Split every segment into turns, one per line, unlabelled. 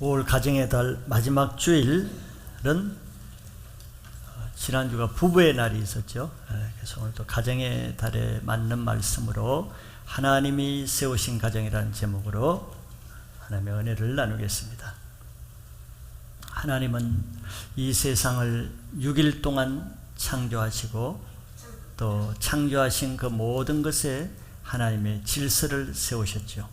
5월 가정의 달 마지막 주일은 지난주가 부부의 날이 있었죠. 그래서 오늘도 가정의 달에 맞는 말씀으로 하나님이 세우신 가정이라는 제목으로 하나님의 은혜를 나누겠습니다. 하나님은 이 세상을 6일 동안 창조하시고 또 창조하신 그 모든 것에 하나님의 질서를 세우셨죠.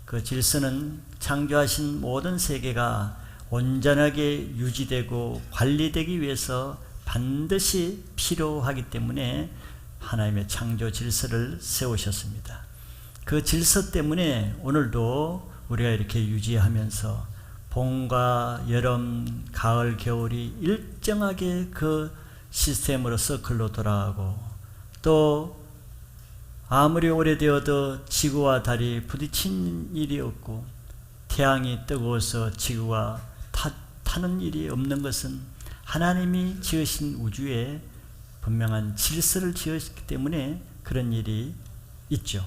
그 질서는 창조하신 모든 세계가 온전하게 유지되고 관리되기 위해서 반드시 필요하기 때문에 하나님의 창조 질서를 세우셨습니다. 그 질서 때문에 오늘도 우리가 이렇게 유지하면서 봄과 여름, 가을, 겨울이 일정하게 그 시스템으로 서클로 돌아가고 또 아무리 오래되어도 지구와 달이 부딪힌 일이 없고 태양이 뜨거워서 지구가 타는 일이 없는 것은 하나님이 지으신 우주에 분명한 질서를 지으셨기 때문에 그런 일이 있죠.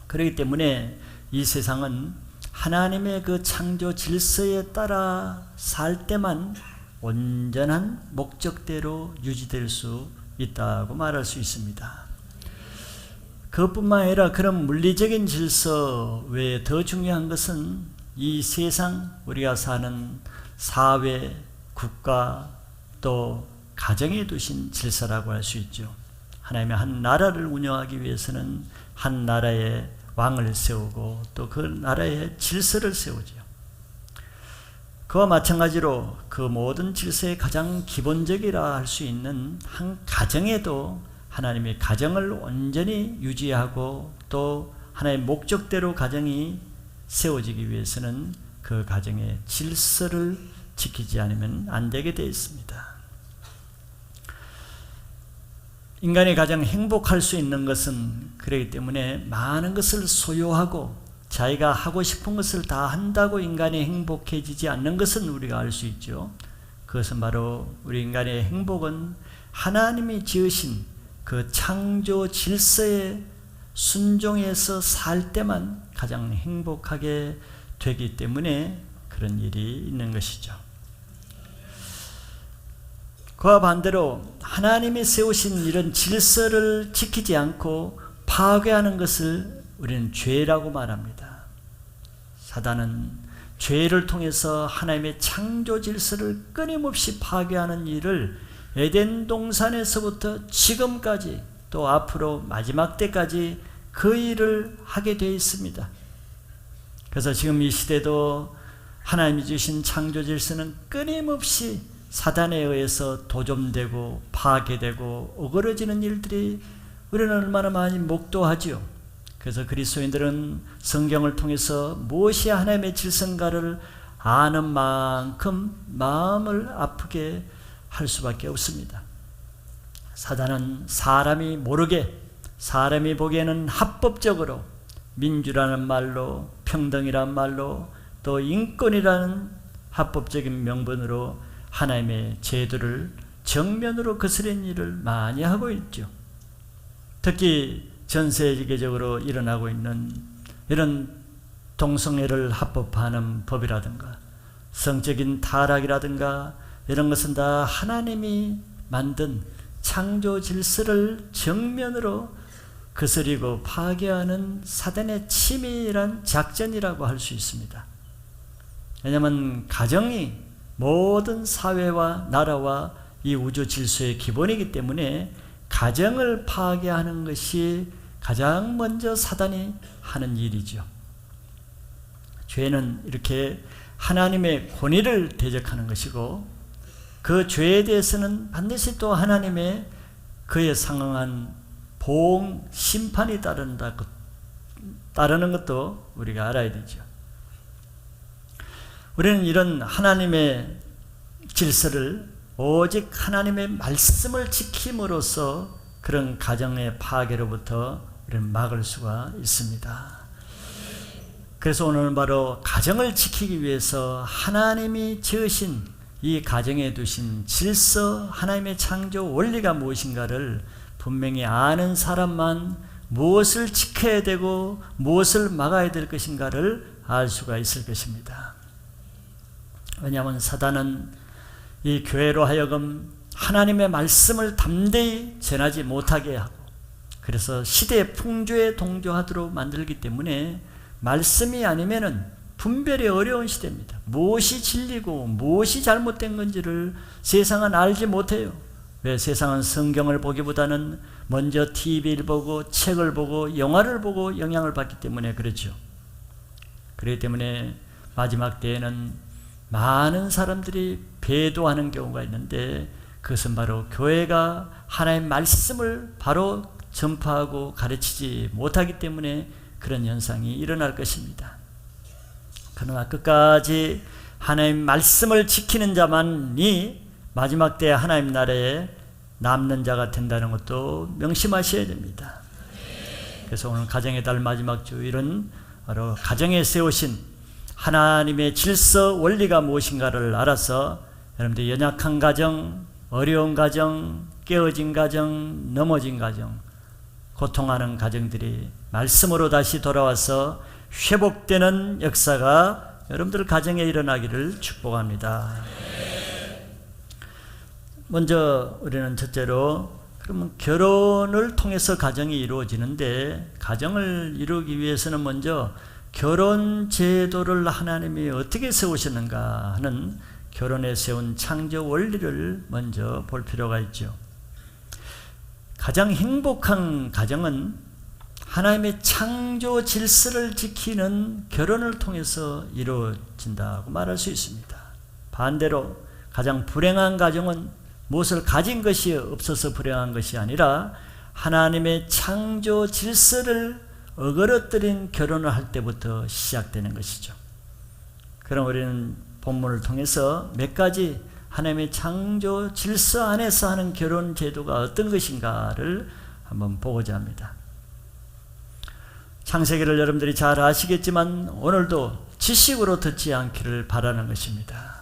그렇기 때문에 이 세상은 하나님의 그 창조 질서에 따라 살 때만 온전한 목적대로 유지될 수 있다고 말할 수 있습니다. 그것뿐만 아니라 그런 물리적인 질서 외에 더 중요한 것은 이 세상 우리가 사는 사회, 국가 또 가정에 두신 질서라고 할 수 있죠. 하나님의 한 나라를 운영하기 위해서는 한 나라의 왕을 세우고 또 그 나라의 질서를 세우죠. 그와 마찬가지로 그 모든 질서의 가장 기본적이라 할 수 있는 한 가정에도 하나님의 가정을 온전히 유지하고 또 하나님의 목적대로 가정이 세워지기 위해서는 그 가정의 질서를 지키지 않으면 안 되게 되어 있습니다. 인간의 가장 행복할 수 있는 것은 그렇기 때문에 많은 것을 소유하고 자기가 하고 싶은 것을 다 한다고 인간이 행복해지지 않는 것은 우리가 알 수 있죠. 그것은 바로 우리 인간의 행복은 하나님이 지으신 그 창조 질서에 순종해서 살 때만 가장 행복하게 되기 때문에 그런 일이 있는 것이죠. 그와 반대로 하나님이 세우신 이런 질서를 지키지 않고 파괴하는 것을 우리는 죄라고 말합니다. 사단은 죄를 통해서 하나님의 창조 질서를 끊임없이 파괴하는 일을 에덴 동산에서부터 지금까지 또 앞으로 마지막 때까지 그 일을 하게 되어 있습니다. 그래서 지금 이 시대도 하나님이 주신 창조 질서는 끊임없이 사단에 의해서 도전되고 파괴되고 어그러지는 일들이 우리는 얼마나 많이 목도하지요. 그래서 그리스도인들은 성경을 통해서 무엇이 하나님의 질서인가를 아는 만큼 마음을 아프게 할 수밖에 없습니다. 사단은 사람이 모르게 사람이 보기에는 합법적으로 민주라는 말로 평등이라는 말로 또 인권이라는 합법적인 명분으로 하나님의 제도를 정면으로 거스르는 일을 많이 하고 있죠. 특히 전 세계적으로 일어나고 있는 이런 동성애를 합법화하는 법이라든가 성적인 타락이라든가 이런 것은 다 하나님이 만든 창조 질서를 정면으로 거스리고 파괴하는 사단의 치밀한 작전이라고 할 수 있습니다. 왜냐하면 가정이 모든 사회와 나라와 이 우주 질서의 기본이기 때문에 가정을 파괴하는 것이 가장 먼저 사단이 하는 일이죠. 죄는 이렇게 하나님의 권위를 대적하는 것이고 그 죄에 대해서는 반드시 또 하나님의 그에 상응한 보응, 심판이 따르는 것도 우리가 알아야 되죠. 우리는 이런 하나님의 질서를 오직 하나님의 말씀을 지킴으로써 그런 가정의 파괴로부터 우리는 막을 수가 있습니다. 그래서 오늘 바로 가정을 지키기 위해서 하나님이 지으신 이 가정에 두신 질서, 하나님의 창조 원리가 무엇인가를 분명히 아는 사람만 무엇을 지켜야 되고 무엇을 막아야 될 것인가를 알 수가 있을 것입니다. 왜냐하면 사단은 이 교회로 하여금 하나님의 말씀을 담대히 전하지 못하게 하고, 그래서 시대의 풍조에 동조하도록 만들기 때문에 말씀이 아니면은 분별이 어려운 시대입니다. 무엇이 진리고 무엇이 잘못된 건지를 세상은 알지 못해요. 왜? 세상은 성경을 보기보다는 먼저 TV를 보고 책을 보고 영화를 보고 영향을 받기 때문에 그렇죠. 그렇기 때문에 마지막 때에는 많은 사람들이 배도하는 경우가 있는데, 그것은 바로 교회가 하나님의 말씀을 바로 전파하고 가르치지 못하기 때문에 그런 현상이 일어날 것입니다. 그러나 끝까지 하나님 말씀을 지키는 자만이 마지막 때 하나님 나라에 남는 자가 된다는 것도 명심하셔야 됩니다. 그래서 오늘 가정의 달 마지막 주일은 바로 가정에 세우신 하나님의 질서 원리가 무엇인가를 알아서 여러분들 연약한 가정, 어려운 가정, 깨어진 가정, 넘어진 가정, 고통하는 가정들이 말씀으로 다시 돌아와서 회복되는 역사가 여러분들 가정에 일어나기를 축복합니다. 먼저 우리는 첫째로, 그러면 결혼을 통해서 가정이 이루어지는데, 가정을 이루기 위해서는 먼저 결혼 제도를 하나님이 어떻게 세우셨는가 하는 결혼에 세운 창조 원리를 먼저 볼 필요가 있죠. 가장 행복한 가정은 하나님의 창조 질서를 지키는 결혼을 통해서 이루어진다고 말할 수 있습니다. 반대로 가장 불행한 가정은 무엇을 가진 것이 없어서 불행한 것이 아니라 하나님의 창조 질서를 어그러뜨린 결혼을 할 때부터 시작되는 것이죠. 그럼 우리는 본문을 통해서 몇 가지 하나님의 창조 질서 안에서 하는 결혼 제도가 어떤 것인가를 한번 보고자 합니다. 창세기를 여러분들이 잘 아시겠지만 오늘도 지식으로 듣지 않기를 바라는 것입니다.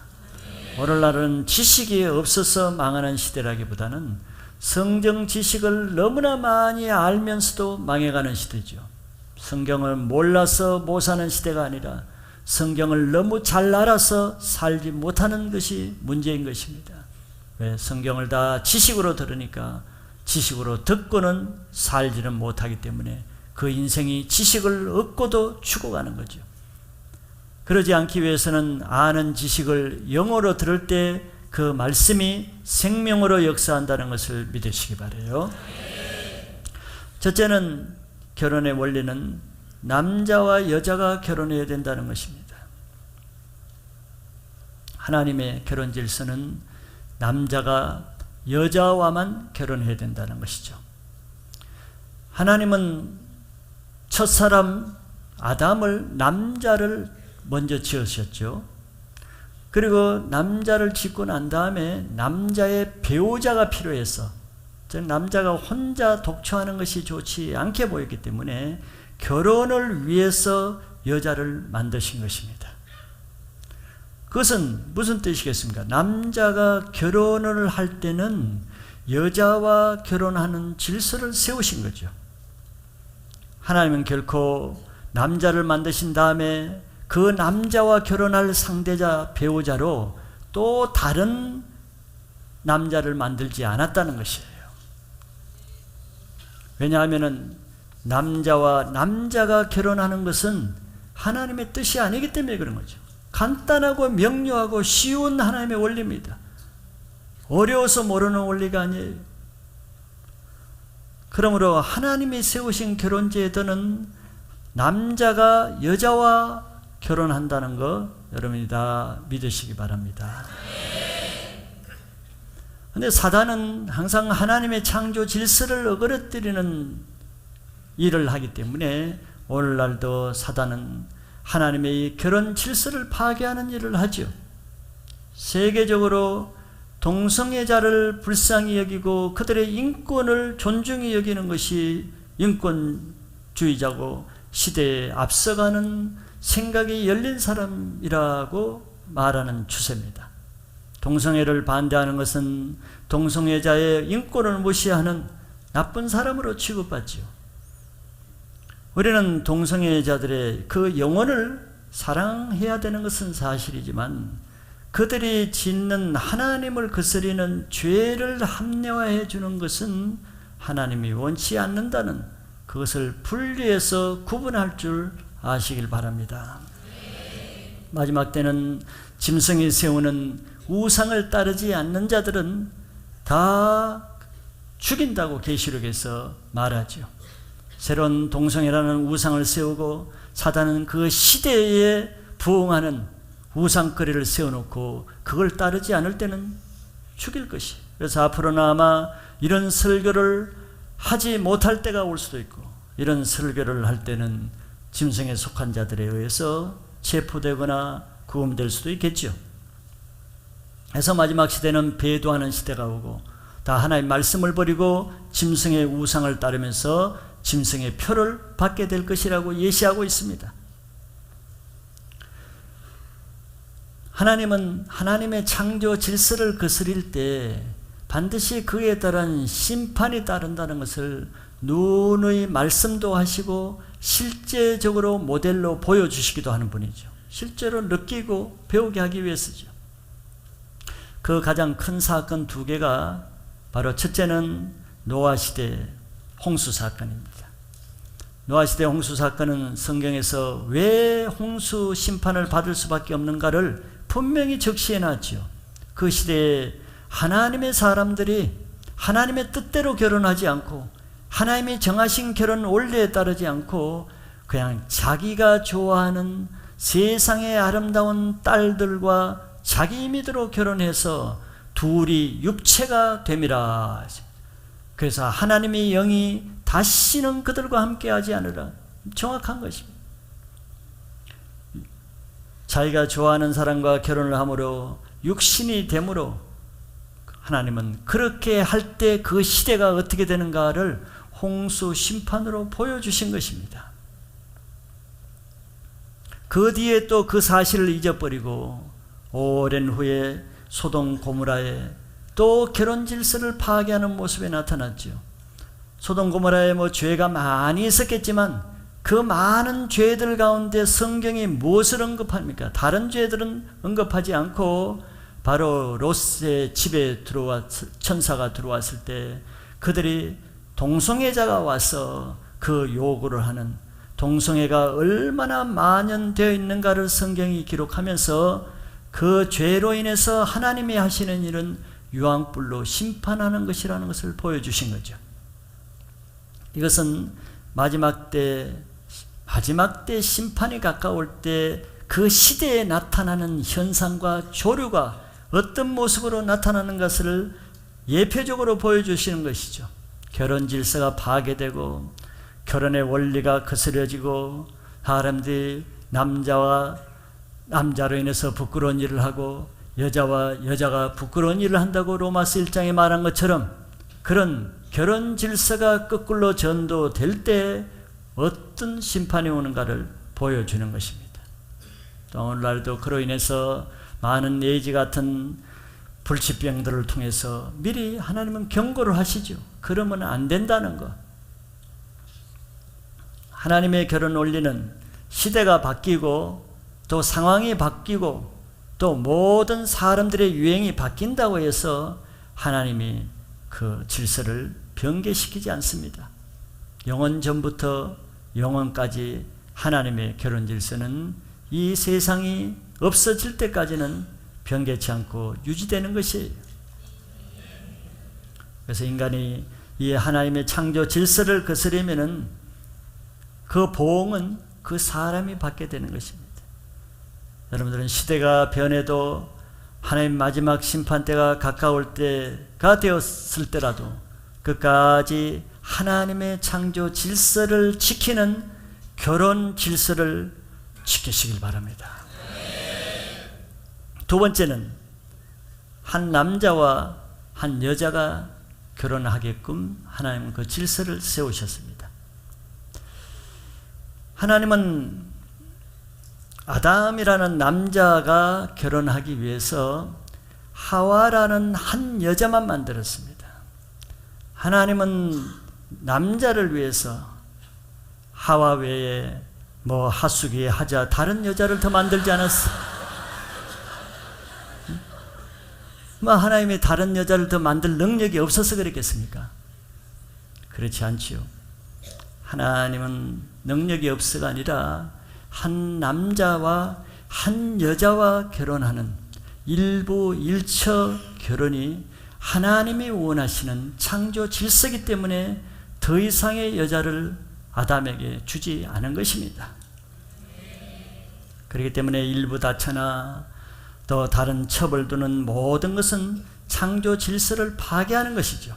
오늘날은 지식이 없어서 망하는 시대라기보다는 성경 지식을 너무나 많이 알면서도 망해가는 시대죠. 성경을 몰라서 못 사는 시대가 아니라 성경을 너무 잘 알아서 살지 못하는 것이 문제인 것입니다. 왜? 성경을 다 지식으로 들으니까 지식으로 듣고는 살지는 못하기 때문에 그 인생이 지식을 얻고도 죽어가는 거죠. 그러지 않기 위해서는 아는 지식을 영어로 들을 때 그 말씀이 생명으로 역사한다는 것을 믿으시기 바라요. 첫째는, 결혼의 원리는 남자와 여자가 결혼해야 된다는 것입니다. 하나님의 결혼 질서는 남자가 여자와만 결혼해야 된다는 것이죠. 하나님은 첫사람 아담을 남자를 먼저 지으셨죠. 그리고 남자를 짓고 난 다음에 남자의 배우자가 필요해서, 즉 남자가 혼자 독처하는 것이 좋지 않게 보였기 때문에 결혼을 위해서 여자를 만드신 것입니다. 그것은 무슨 뜻이겠습니까? 남자가 결혼을 할 때는 여자와 결혼하는 질서를 세우신 거죠. 하나님은 결코 남자를 만드신 다음에 그 남자와 결혼할 상대자, 배우자로 또 다른 남자를 만들지 않았다는 것이에요. 왜냐하면 남자와 남자가 결혼하는 것은 하나님의 뜻이 아니기 때문에 그런 거죠. 간단하고 명료하고 쉬운 하나님의 원리입니다. 어려워서 모르는 원리가 아니에요. 그러므로 하나님이 세우신 결혼제도는 남자가 여자와 결혼한다는 거 여러분이 다 믿으시기 바랍니다. 그런데 사단은 항상 하나님의 창조 질서를 어그러뜨리는 일을 하기 때문에 오늘날도 사단은 하나님의 결혼 질서를 파괴하는 일을 하죠. 세계적으로 동성애자를 불쌍히 여기고 그들의 인권을 존중히 여기는 것이 인권주의자고 시대에 앞서가는 생각이 열린 사람이라고 말하는 추세입니다. 동성애를 반대하는 것은 동성애자의 인권을 무시하는 나쁜 사람으로 취급받죠. 우리는 동성애자들의 그 영혼을 사랑해야 되는 것은 사실이지만 그들이 짓는 하나님을 거스리는 죄를 합리화해 주는 것은 하나님이 원치 않는다는 그것을 분리해서 구분할 줄 아시길 바랍니다. 마지막 때는 짐승이 세우는 우상을 따르지 않는 자들은 다 죽인다고 계시록에서 말하죠. 새로운 동성애라는 우상을 세우고 사단은 그 시대에 부응하는 우상거리를 세워놓고 그걸 따르지 않을 때는 죽일 것이. 그래서 앞으로는 아마 이런 설교를 하지 못할 때가 올 수도 있고, 이런 설교를 할 때는 짐승에 속한 자들에 의해서 체포되거나 구금될 수도 있겠죠. 그래서 마지막 시대는 배도하는 시대가 오고 다 하나의 말씀을 버리고 짐승의 우상을 따르면서 짐승의 표를 받게 될 것이라고 예시하고 있습니다. 하나님은 하나님의 창조 질서를 거스릴 때 반드시 그에 따른 심판이 따른다는 것을 누누이 말씀도 하시고 실제적으로 모델로 보여주시기도 하는 분이죠. 실제로 느끼고 배우게 하기 위해서죠. 그 가장 큰 사건 두 개가 바로 첫째는 노아 시대 홍수 사건입니다. 노아 시대 홍수 사건은 성경에서 왜 홍수 심판을 받을 수밖에 없는가를 분명히 적시해 놨죠. 그 시대에 하나님의 사람들이 하나님의 뜻대로 결혼하지 않고 하나님이 정하신 결혼 원리에 따르지 않고 그냥 자기가 좋아하는 세상의 아름다운 딸들과 자기 임의대로 결혼해서 둘이 육체가 됨이라. 그래서 하나님의 영이 다시는 그들과 함께하지 않으라. 정확한 것입니다. 자기가 좋아하는 사람과 결혼을 함으로 육신이 됨으로 하나님은 그렇게 할 때 그 시대가 어떻게 되는가를 홍수 심판으로 보여주신 것입니다. 그 뒤에 또 그 사실을 잊어버리고 오랜 후에 소돔 고모라에 또 결혼 질서를 파괴하는 모습이 나타났죠. 소돔 고모라에 죄가 많이 있었겠지만 그 많은 죄들 가운데 성경이 무엇을 언급합니까? 다른 죄들은 언급하지 않고 바로 롯의 집에 천사가 들어왔을 때 그들이 동성애자가 와서 그 요구를 하는, 동성애가 얼마나 만연되어 있는가를 성경이 기록하면서 그 죄로 인해서 하나님이 하시는 일은 유황불로 심판하는 것이라는 것을 보여주신 거죠. 이것은 마지막 때 심판이 가까울 때 그 시대에 나타나는 현상과 조류가 어떤 모습으로 나타나는 것을 예표적으로 보여주시는 것이죠. 결혼 질서가 파괴되고 결혼의 원리가 거스려지고 사람들이 남자로 인해서 부끄러운 일을 하고 여자와 여자가 부끄러운 일을 한다고 로마서 1장에 말한 것처럼 그런 결혼 질서가 거꾸로 전도될 때 어떤 심판이 오는가를 보여주는 것입니다. 또 오늘날도 그로 인해서 많은 예지 같은 불치병들을 통해서 미리 하나님은 경고를 하시죠. 그러면 안 된다는 것. 하나님의 결혼 원리는 시대가 바뀌고 또 상황이 바뀌고 또 모든 사람들의 유행이 바뀐다고 해서 하나님이 그 질서를 변개시키지 않습니다. 영원 전부터 영원까지 하나님의 결혼 질서는 이 세상이 없어질 때까지는 변개치 않고 유지되는 것이에요. 그래서 인간이 이 하나님의 창조 질서를 거스르면은 그 보응은 그 사람이 받게 되는 것입니다. 여러분들은 시대가 변해도 하나님 마지막 심판 때가 가까울 때가 되었을 때라도 끝까지 하나님의 창조 질서를 지키는 결혼 질서를 지키시길 바랍니다. 두 번째는 한 남자와 한 여자가 결혼하게끔 하나님은 그 질서를 세우셨습니다. 하나님은 아담이라는 남자가 결혼하기 위해서 하와라는 한 여자만 만들었습니다. 하나님은 남자를 위해서 하와 외에 하수기, 하자, 다른 여자를 더 만들지 않았어. 뭐 하나님이 다른 여자를 더 만들 능력이 없어서 그랬겠습니까? 그렇지 않지요. 하나님은 능력이 없어가 아니라 한 남자와 한 여자와 결혼하는 일부 일처 결혼이 하나님이 원하시는 창조 질서이기 때문에 더 이상의 여자를 아담에게 주지 않은 것입니다. 그렇기 때문에 일부 다처나 또 다른 첩을 두는 모든 것은 창조 질서를 파괴하는 것이죠.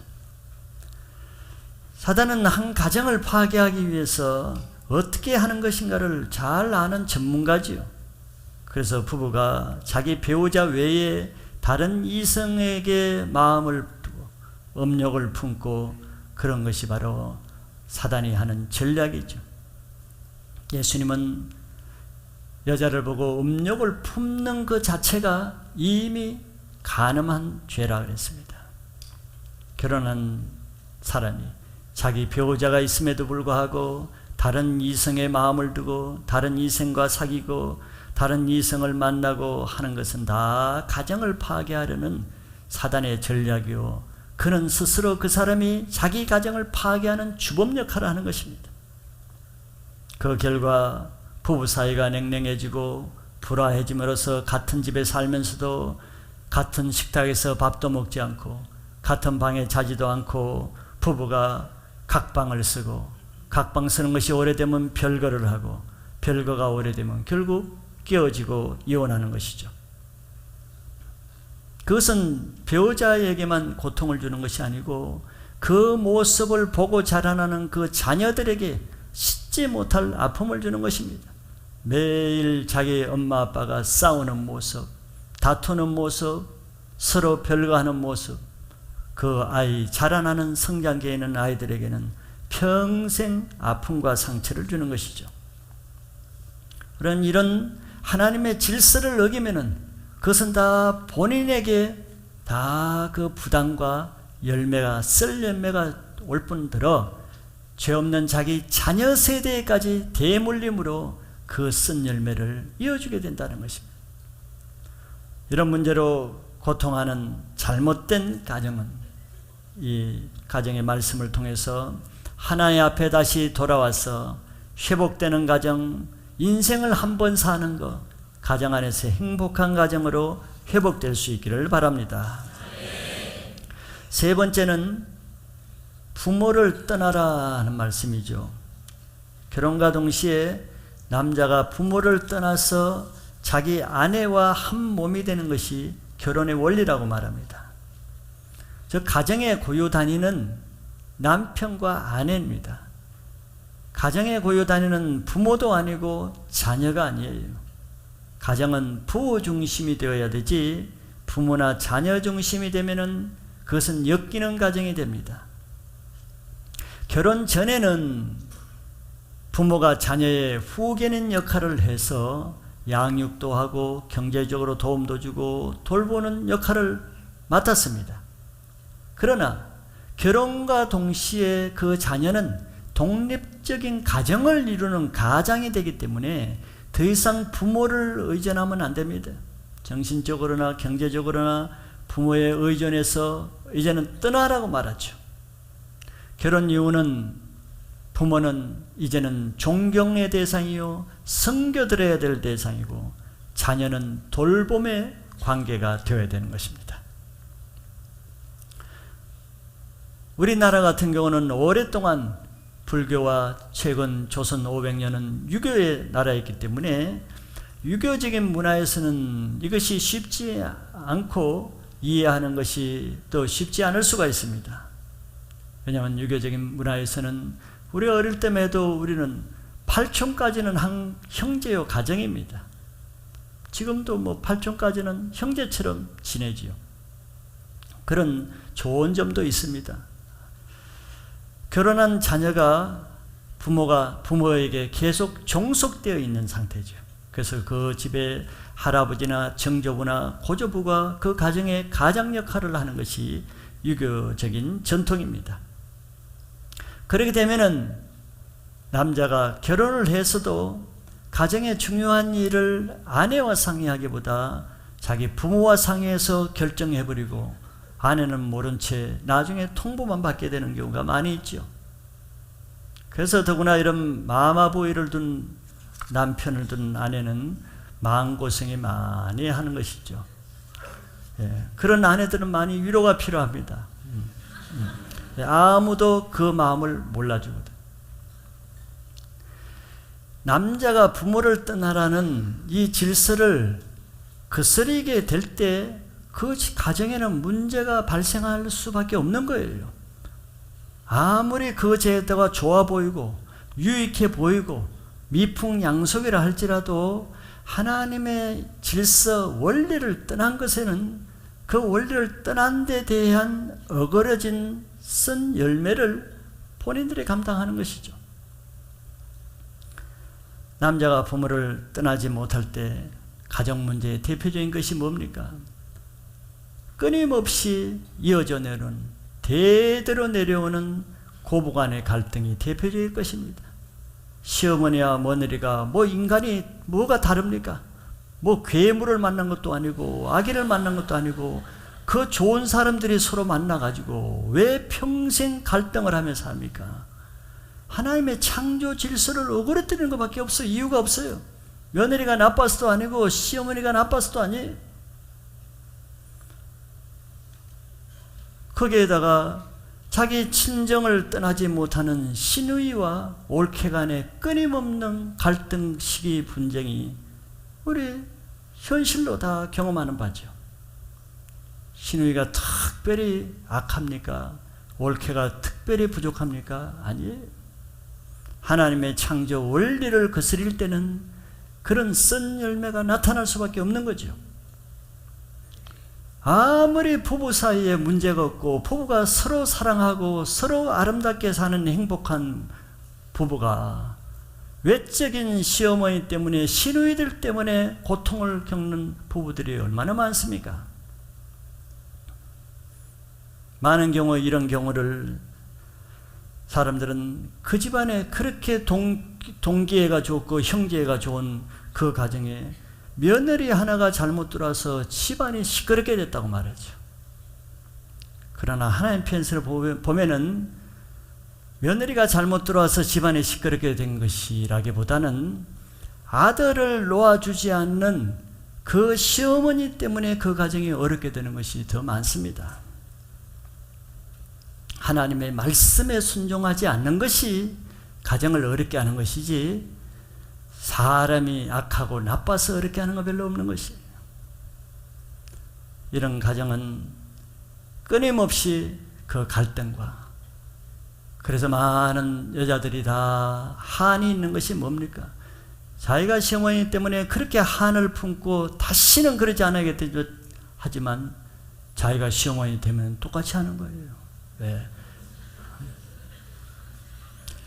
사단은 한 가정을 파괴하기 위해서 어떻게 하는 것인가를 잘 아는 전문가지요. 그래서 부부가 자기 배우자 외에 다른 이성에게 마음을 두고 음욕을 품고 그런 것이 바로 사단이 하는 전략이죠. 예수님은 여자를 보고 음욕을 품는 그 자체가 이미 간음한 죄라 그랬습니다. 결혼한 사람이 자기 배우자가 있음에도 불구하고 다른 이성의 마음을 두고 다른 이성과 사귀고 다른 이성을 만나고 하는 것은 다 가정을 파괴하려는 사단의 전략이요, 그는 스스로 그 사람이 자기 가정을 파괴하는 주범 역할을 하는 것입니다. 그 결과 부부 사이가 냉랭해지고 불화해짐으로써 같은 집에 살면서도 같은 식탁에서 밥도 먹지 않고 같은 방에 자지도 않고 부부가 각방을 쓰고 각방 쓰는 것이 오래되면 별거를 하고 별거가 오래되면 결국 깨어지고 이혼하는 것이죠. 그것은 배우자에게만 고통을 주는 것이 아니고 그 모습을 보고 자라나는 그 자녀들에게 씻지 못할 아픔을 주는 것입니다. 매일 자기 엄마 아빠가 싸우는 모습, 다투는 모습, 서로 별거하는 모습, 그 아이 자라나는 성장기에 있는 아이들에게는 평생 아픔과 상처를 주는 것이죠. 그런 이런 하나님의 질서를 어기면은 그것은 다 본인에게 다 그 부담과 열매가 썰 열매가 올 뿐더러 죄 없는 자기 자녀 세대까지 대물림으로 그 쓴 열매를 이어주게 된다는 것입니다. 이런 문제로 고통하는 잘못된 가정은 이 가정의 말씀을 통해서 하나님 앞에 다시 돌아와서 회복되는 가정, 인생을 한 번 사는 것, 가정 안에서 행복한 가정으로 회복될 수 있기를 바랍니다. 세 번째는 부모를 떠나라 하는 말씀이죠. 결혼과 동시에 남자가 부모를 떠나서 자기 아내와 한 몸이 되는 것이 결혼의 원리라고 말합니다. 저 가정의 고유단위는 남편과 아내입니다. 가정의 고유단위는 부모도 아니고 자녀가 아니에요. 가정은 부모 중심이 되어야 되지 부모나 자녀 중심이 되면은 그것은 엮이는 가정이 됩니다. 결혼 전에는 부모가 자녀의 후계는 역할을 해서 양육도 하고 경제적으로 도움도 주고 돌보는 역할을 맡았습니다. 그러나 결혼과 동시에 그 자녀는 독립적인 가정을 이루는 가장이 되기 때문에 더 이상 부모를 의존하면 안 됩니다. 정신적으로나 경제적으로나 부모에 의존해서 이제는 떠나라고 말하죠. 결혼 이후는 부모는 이제는 존경의 대상이요 섬겨드려야 될 대상이고 자녀는 돌봄의 관계가 되어야 되는 것입니다. 우리나라 같은 경우는 오랫동안 불교와 최근 조선 500년은 유교의 나라였기 때문에 유교적인 문화에서는 이것이 쉽지 않고 이해하는 것이 또 쉽지 않을 수가 있습니다. 왜냐하면 유교적인 문화에서는 우리가 어릴 때만 해도 우리는 8촌까지는 한 형제요 가정입니다. 지금도 뭐 8촌까지는 형제처럼 지내지요. 그런 좋은 점도 있습니다. 결혼한 자녀가 부모에게 계속 종속되어 있는 상태죠. 그래서 그 집에 할아버지나 정조부나 고조부가 그 가정의 가장 역할을 하는 것이 유교적인 전통입니다. 그렇게 되면은 남자가 결혼을 해서도 가정의 중요한 일을 아내와 상의하기보다 자기 부모와 상의해서 결정해버리고 아내는 모른 채 나중에 통보만 받게 되는 경우가 많이 있죠. 그래서 더구나 이런 마마보이를 둔 남편을 둔 아내는 마음고생이 많이 하는 것이죠. 예, 그런 아내들은 많이 위로가 필요합니다. 아무도 그 마음을 몰라주거든. 남자가 부모를 떠나라는 이 질서를 거스르게 될 때 그 가정에는 문제가 발생할 수밖에 없는 거예요. 아무리 그 제도가 좋아 보이고 유익해 보이고 미풍양속이라 할지라도 하나님의 질서 원리를 떠난 것에는 그 원리를 떠난 데 대한 어그러진 쓴 열매를 본인들이 감당하는 것이죠. 남자가 부모를 떠나지 못할 때 가정 문제의 대표적인 것이 뭡니까? 끊임없이 이어져 내려오는, 대대로 내려오는 고부간의 갈등이 대표적일 것입니다. 시어머니와 며느리가 인간이 뭐가 다릅니까? 괴물을 만난 것도 아니고 아기를 만난 것도 아니고 그 좋은 사람들이 서로 만나가지고 왜 평생 갈등을 하며 삽니까? 하나님의 창조 질서를 어그러뜨리는 것밖에 없어요. 이유가 없어요. 며느리가 나빠서도 아니고 시어머니가 나빠서도 아니에요. 거기에다가 자기 친정을 떠나지 못하는 시누이와 올케 간의 끊임없는 갈등, 시기, 분쟁이 우리 현실로 다 경험하는 바죠. 시누이가 특별히 악합니까? 올케가 특별히 부족합니까? 아니에요. 하나님의 창조 원리를 거스릴 때는 그런 쓴 열매가 나타날 수밖에 없는 거죠. 아무리 부부 사이에 문제가 없고 부부가 서로 사랑하고 서로 아름답게 사는 행복한 부부가 외적인 시어머니 때문에 시누이들 때문에 고통을 겪는 부부들이 얼마나 많습니까? 많은 경우 이런 경우를 사람들은 그 집안에 그렇게 동기애가 좋고 형제애가 좋은 그 가정에 며느리 하나가 잘못 들어와서 집안이 시끄럽게 됐다고 말하죠. 그러나 하나님 편에서 보면은 며느리가 잘못 들어와서 집안이 시끄럽게 된 것이라기보다는 아들을 놓아주지 않는 그 시어머니 때문에 그 가정이 어렵게 되는 것이 더 많습니다. 하나님의 말씀에 순종하지 않는 것이 가정을 어렵게 하는 것이지 사람이 악하고 나빠서 어렵게 하는 거 별로 없는 것이에요. 이런 가정은 끊임없이 그 갈등과, 그래서 많은 여자들이 다 한이 있는 것이 뭡니까? 자기가 시어머니 때문에 그렇게 한을 품고 다시는 그러지 않아야겠다 하지만 자기가 시어머니 되면 똑같이 하는 거예요. 왜?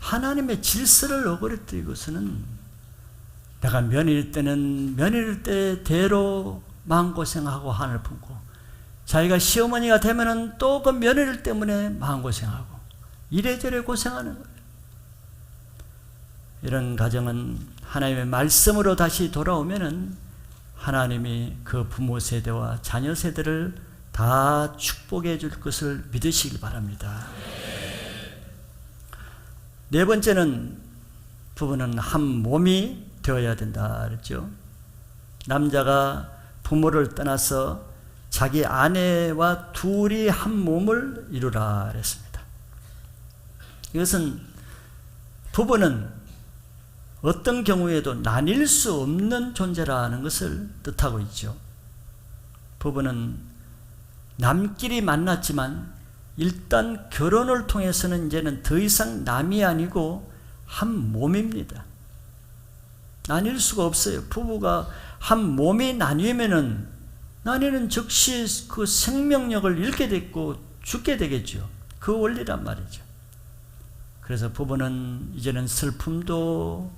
하나님의 질서를 어그러뜨리고서는 내가 며느리 때는 며느리 때대로 마음고생하고 한을 품고 자기가 시어머니가 되면은 또 그 며느리 때문에 마음고생하고 이래저래 고생하는 거예요. 이런 가정은 하나님의 말씀으로 다시 돌아오면은 하나님이 그 부모 세대와 자녀 세대를 다 축복해 줄 것을 믿으시길 바랍니다. 네 번째는 부부는 한 몸이 되어야 된다 그랬죠. 남자가 부모를 떠나서 자기 아내와 둘이 한 몸을 이루라 그랬습니다. 이것은 부부는 어떤 경우에도 나뉠 수 없는 존재라는 것을 뜻하고 있죠. 부부는 남끼리 만났지만 일단 결혼을 통해서는 이제는 더 이상 남이 아니고 한 몸입니다. 나뉠 수가 없어요. 부부가 한 몸이 나뉘면은 즉시 그 생명력을 잃게 됐고 죽게 되겠죠. 그 원리란 말이죠. 그래서 부부는 이제는 슬픔도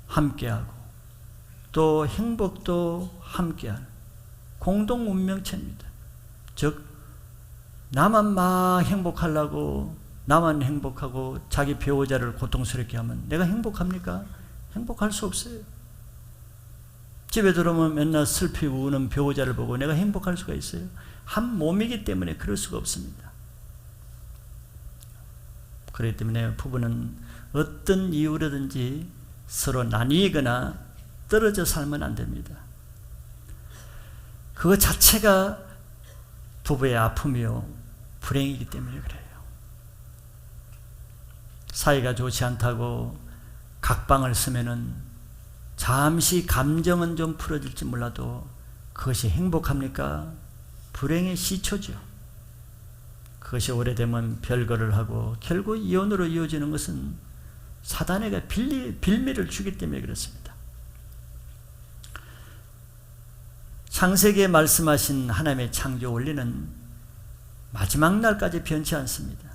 함께하고 또 행복도 함께하는 공동 운명체입니다. 즉 나만 막 행복하려고 나만 행복하고 자기 배우자를 고통스럽게 하면 내가 행복합니까? 행복할 수 없어요. 집에 들어오면 맨날 슬피 우는 배우자를 보고 내가 행복할 수가 있어요? 한 몸이기 때문에 그럴 수가 없습니다. 그렇기 때문에 부부는 어떤 이유로든지 서로 나뉘거나 떨어져 살면 안 됩니다. 그거 자체가 부부의 아픔이요 불행이기 때문에 그래요. 사이가 좋지 않다고 각방을 쓰면은 잠시 감정은 좀 풀어질지 몰라도 그것이 행복합니까? 불행의 시초죠. 그것이 오래되면 별거를 하고 결국 이혼으로 이어지는 것은 사단에게 빌미를 주기 때문에 그렇습니다. 창세기에 말씀하신 하나님의 창조 원리는 마지막 날까지 변치 않습니다.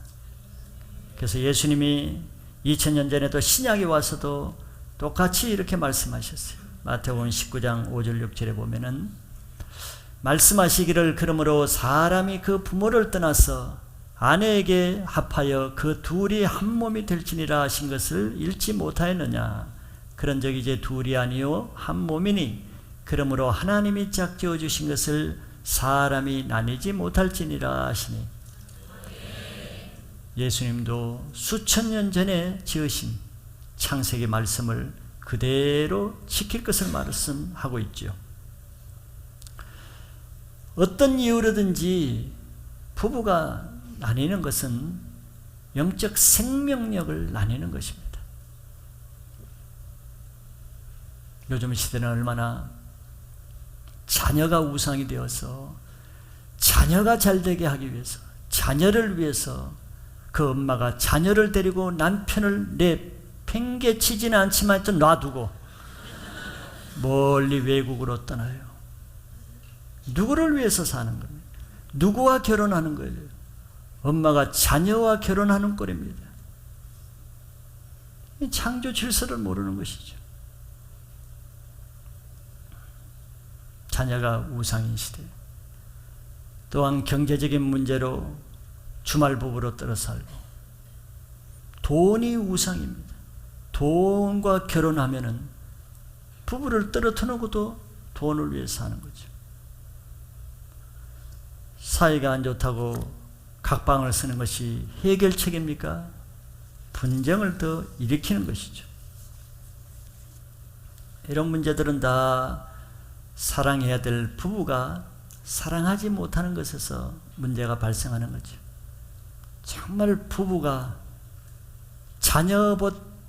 그래서 예수님이 2000년 전에도 신약에 와서도 똑같이 이렇게 말씀하셨어요. 마태복음 19장 5절 6절에 보면은 말씀하시기를 그러므로 사람이 그 부모를 떠나서 아내에게 합하여 그 둘이 한 몸이 될지니라 하신 것을 읽지 못하였느냐. 그런즉 이제 둘이 아니요 한 몸이니 그러므로 하나님이 짝지어 주신 것을 사람이 나뉘지 못할지니라 하시니 예수님도 수천 년 전에 지으신 창세기 말씀을 그대로 지킬 것을 말씀하고 있죠. 어떤 이유로든지 부부가 나뉘는 것은 영적 생명력을 나뉘는 것입니다. 요즘 시대는 얼마나 자녀가 우상이 되어서 자녀가 잘되게 하기 위해서 자녀를 위해서 그 엄마가 자녀를 데리고 남편을 팽개치지는 않지만 좀 놔두고 멀리 외국으로 떠나요. 누구를 위해서 사는 겁니까? 누구와 결혼하는 거예요? 엄마가 자녀와 결혼하는 꼴입니다. 창조 질서를 모르는 것이죠. 자녀가 우상인 시대, 또한 경제적인 문제로 주말 부부로 떨어 살고, 돈이 우상입니다. 돈과 결혼하면은 부부를 떨어뜨려 놓고도 돈을 위해서 사는 거죠. 사이가 안 좋다고 각방을 쓰는 것이 해결책입니까? 분쟁을 더 일으키는 것이죠. 이런 문제들은 다 사랑해야 될 부부가 사랑하지 못하는 것에서 문제가 발생하는 거죠. 정말 부부가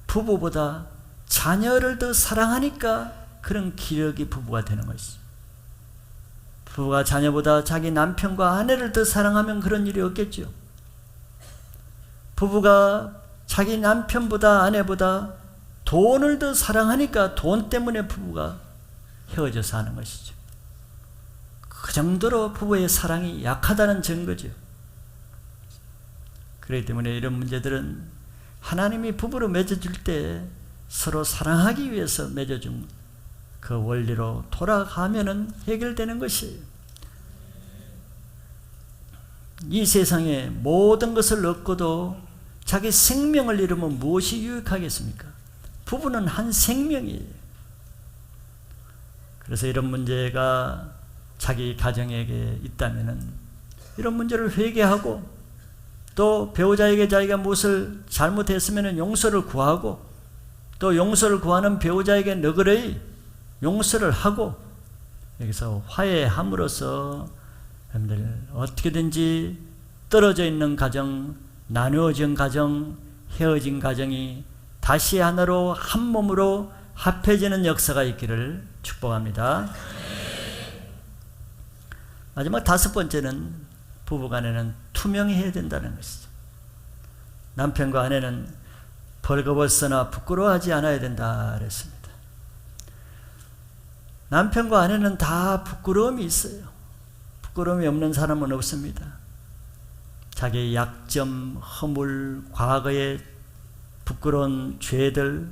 부부보다 자녀를 더 사랑하니까 그런 기력이 부부가 되는 것이죠. 부부가 자녀보다 자기 남편과 아내를 더 사랑하면 그런 일이 없겠죠. 부부가 자기 남편보다 아내보다 돈을 더 사랑하니까 돈 때문에 부부가 헤어져서 하는 것이죠. 그 정도로 부부의 사랑이 약하다는 증거죠. 그렇기 때문에 이런 문제들은 하나님이 부부로 맺어줄 때 서로 사랑하기 위해서 맺어준 그 원리로 돌아가면은 해결되는 것이에요. 이 세상에 모든 것을 얻고도 자기 생명을 잃으면 무엇이 유익하겠습니까? 부부는 한 생명이에요. 그래서 이런 문제가 자기 가정에게 있다면은 이런 문제를 회개하고 또 배우자에게 자기가 무엇을 잘못했으면 용서를 구하고 또 용서를 구하는 배우자에게 너그러이 용서를 하고 여기서 화해함으로써 여러분들 어떻게든지 떨어져 있는 가정, 나누어진 가정, 헤어진 가정이 다시 하나로 한 몸으로 합해지는 역사가 있기를 축복합니다. 마지막 5번째는 부부간에는 투명해야 된다는 것이죠. 남편과 아내는 벌거벗거나 부끄러워하지 않아야 된다 그랬습니다. 남편과 아내는 다 부끄러움이 있어요. 부끄러움이 없는 사람은 없습니다. 자기의 약점, 허물, 과거의 부끄러운 죄들,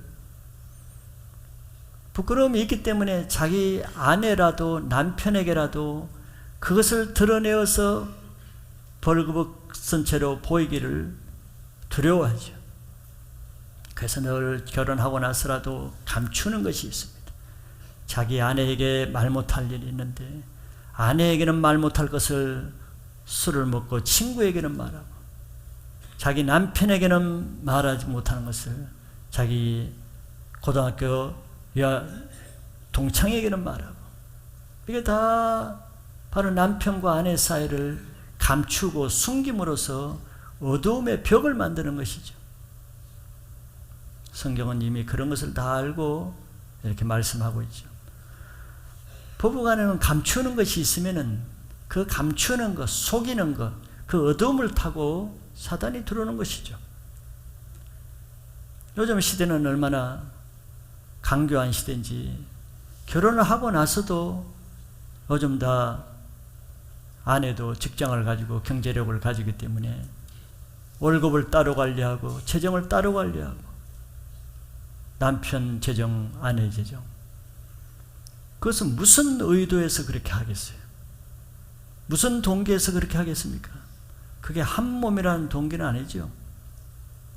부끄러움이 있기 때문에 자기 아내라도 남편에게라도 그것을 드러내어서 벌거벗은 채로 보이기를 두려워하죠. 그래서 늘 결혼하고 나서라도 감추는 것이 있습니다. 자기 아내에게 말 못할 일이 있는데 아내에게는 말 못할 것을 술을 먹고 친구에게는 말하고 자기 남편에게는 말하지 못하는 것을 자기 고등학교 동창에게는 말하고 이게 다 바로 남편과 아내 사이를 감추고 숨김으로써 어두움의 벽을 만드는 것이죠. 성경은 이미 그런 것을 다 알고 이렇게 말씀하고 있죠. 부부간에는 감추는 것이 있으면은 그 감추는 것, 속이는 것, 그 어두움을 타고 사단이 들어오는 것이죠. 요즘 시대는 얼마나 강교한 시대인지 결혼을 하고 나서도 요즘 다 아내도 직장을 가지고 경제력을 가지기 때문에 월급을 따로 관리하고 재정을 따로 관리하고 남편 재정, 아내 재정. 그것은 무슨 의도에서 그렇게 하겠어요? 무슨 동기에서 그렇게 하겠습니까? 그게 한 몸이라는 동기는 아니죠.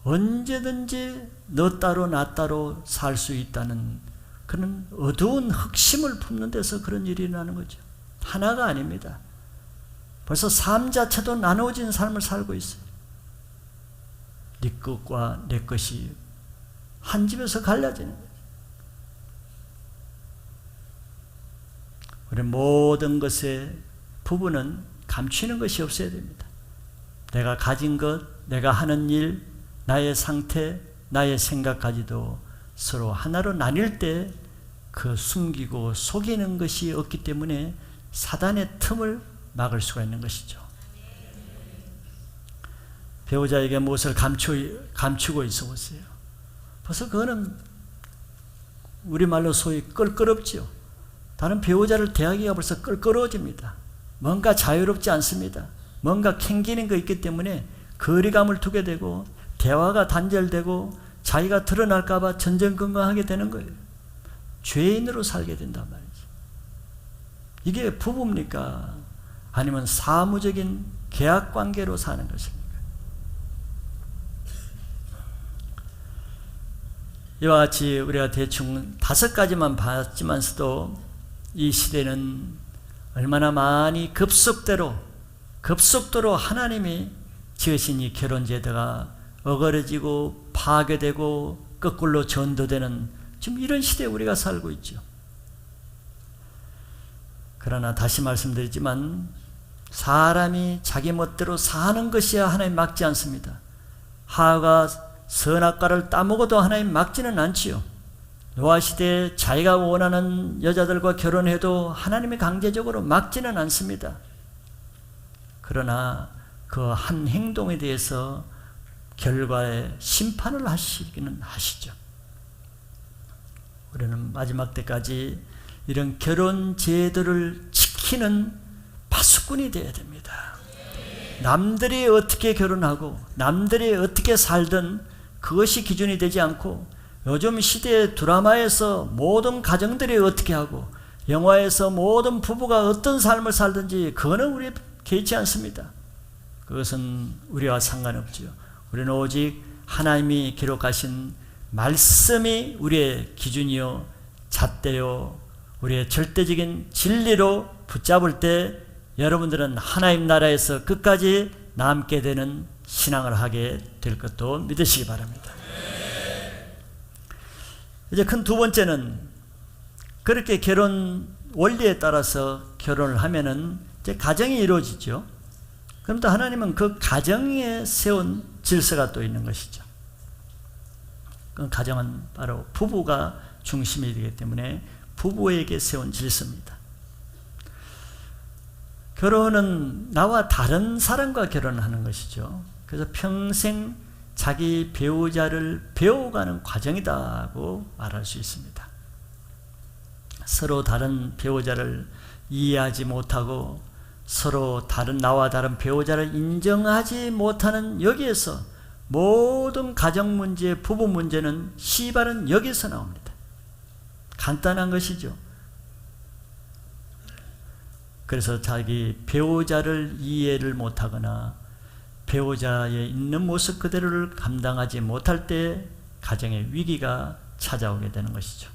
언제든지 너 따로 나 따로 살 수 있다는 그런 어두운 흑심을 품는 데서 그런 일이 일어나는 거죠. 하나가 아닙니다. 벌써 삶 자체도 나누어진 삶을 살고 있어요. 네 것과 내 것이 한 집에서 갈라지는 거예요. 우리 모든 것에 부부는 감추는 것이 없어야 됩니다. 내가 가진 것, 내가 하는 일, 나의 상태, 나의 생각까지도 서로 하나로 나뉠 때 그 숨기고 속이는 것이 없기 때문에 사단의 틈을 막을 수가 있는 것이죠. 배우자에게 무엇을 감추고 있어 보세요. 벌써 그거는 우리말로 소위 껄끄럽죠. 다른 배우자를 대하기가 벌써 껄끄러워집니다. 뭔가 자유롭지 않습니다. 뭔가 캥기는 거 있기 때문에 거리감을 두게 되고 대화가 단절되고 자기가 드러날까 봐 전전긍긍하게 되는 거예요. 죄인으로 살게 된단 말이죠. 이게 부부입니까? 아니면 사무적인 계약관계로 사는 것입니까? 이와 같이 우리가 대충 5가지만 봤지만서도 이 시대는 얼마나 많이 급속도로 하나님이 지으신 이 결혼제도가 어그러지고 파괴되고 거꾸로 전도되는 지금 이런 시대에 우리가 살고 있죠. 그러나 다시 말씀드리지만 사람이 자기 멋대로 사는 것이야 하나님 막지 않습니다. 하와가 선악과를 따먹어도 하나님 막지는 않지요. 노아 시대에 자기가 원하는 여자들과 결혼해도 하나님이 강제적으로 막지는 않습니다. 그러나 그 한 행동에 대해서 결과에 심판을 하시기는 하시죠. 우리는 마지막 때까지 이런 결혼 제도를 지키는 파수꾼이 되어야 됩니다. 남들이 어떻게 결혼하고 남들이 어떻게 살든 그것이 기준이 되지 않고 요즘 시대의 드라마에서 모든 가정들이 어떻게 하고 영화에서 모든 부부가 어떤 삶을 살든지 그거는 우리에 개의치 않습니다. 그것은 우리와 상관없죠. 우리는 오직 하나님이 기록하신 말씀이 우리의 기준이요 잣대요 우리의 절대적인 진리로 붙잡을 때 여러분들은 하나님 나라에서 끝까지 남게 되는 신앙을 하게 될 것도 믿으시기 바랍니다. 이제 큰 두 번째는 그렇게 결혼 원리에 따라서 결혼을 하면은 이제 가정이 이루어지죠. 그럼 또 하나님은 그 가정에 세운 질서가 또 있는 것이죠. 그 가정은 바로 부부가 중심이 되기 때문에 부부에게 세운 질서입니다. 결혼은 나와 다른 사람과 결혼하는 것이죠. 그래서 평생 자기 배우자를 배워가는 과정이라고 말할 수 있습니다. 서로 다른 배우자를 이해하지 못하고 서로 나와 다른 배우자를 인정하지 못하는 여기에서 모든 가정 문제, 부부 문제는 시발은 여기서 나옵니다. 간단한 것이죠. 그래서 자기 배우자를 이해를 못하거나 배우자의 있는 모습 그대로를 감당하지 못할 때 가정의 위기가 찾아오게 되는 것이죠.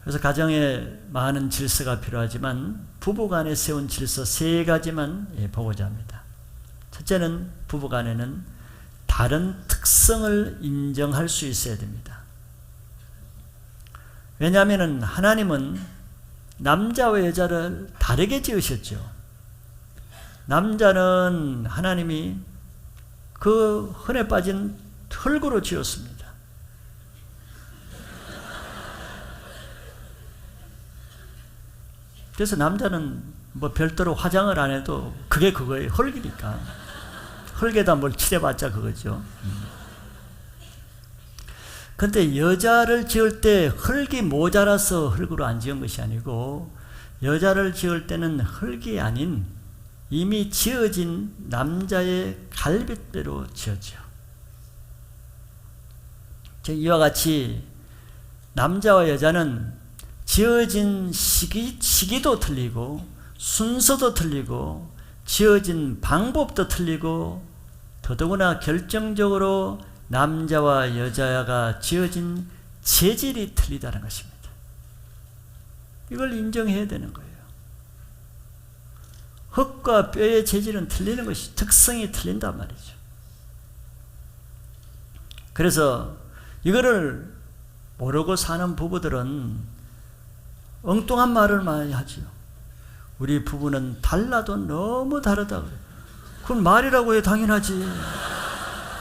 그래서 가정에 많은 질서가 필요하지만 부부간에 세운 질서 3가지만 보고자 합니다. 첫째는 부부간에는 다른 특성을 인정할 수 있어야 됩니다. 왜냐하면 하나님은 남자와 여자를 다르게 지으셨죠. 남자는 하나님이 그 흔해 빠진 흙으로 지었습니다. 그래서 남자는 뭐 별도로 화장을 안 해도 그게 그거예요. 흙이니까. 흙에다 뭘 칠해봤자 그거죠. 근데 여자를 지을 때 흙이 모자라서 흙으로 안 지은 것이 아니고 여자를 지을 때는 흙이 아닌 이미 지어진 남자의 갈빗대로 지었죠. 이와 같이 남자와 여자는 지어진 시기도 틀리고 순서도 틀리고 지어진 방법도 틀리고 더더구나 결정적으로 남자와 여자가 지어진 재질이 틀리다는 것입니다. 이걸 인정해야 되는 거예요. 흙과 뼈의 재질은 틀리는 것이 특성이 틀린단 말이죠. 그래서 이거를 모르고 사는 부부들은 엉뚱한 말을 많이 하죠. 우리 부부는 달라도 너무 다르다 그래요. 그건 말이라고 해. 당연하지.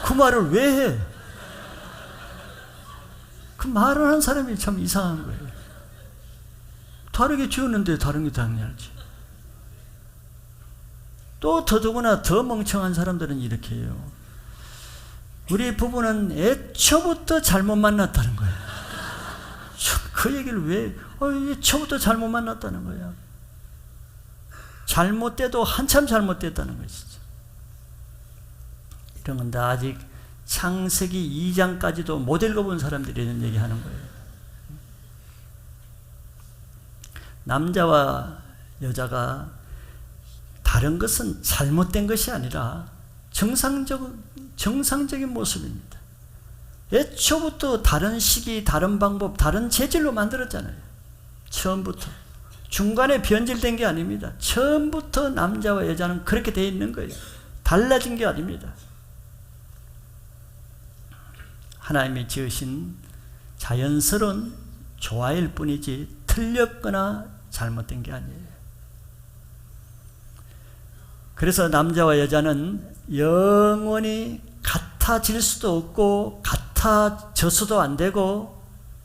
그 말을 왜 해? 그 말을 하는 사람이 참 이상한 거예요. 다르게 지었는데 다른 게 당연하지. 또 더더구나 더 멍청한 사람들은 이렇게 해요. 우리 부부는 애초부터 잘못 만났다는 거예요. 그 얘기를 왜? 애초부터 잘못 만났다는 거야. 잘못돼도 한참 잘못됐다는 것이죠. 이런 건 다 아직 창세기 2장까지도 못 읽어본 사람들이 이런 얘기하는 거예요. 남자와 여자가 다른 것은 잘못된 것이 아니라 정상적인 모습입니다. 애초부터 다른 시기, 다른 방법, 다른 재질로 만들었잖아요. 처음부터. 중간에 변질된 게 아닙니다. 처음부터 남자와 여자는 그렇게 되어 있는 거예요. 달라진 게 아닙니다. 하나님이 지으신 자연스러운 조화일 뿐이지 틀렸거나 잘못된 게 아니에요. 그래서 남자와 여자는 영원히 같아질 수도 없고 같아져서도 안 되고,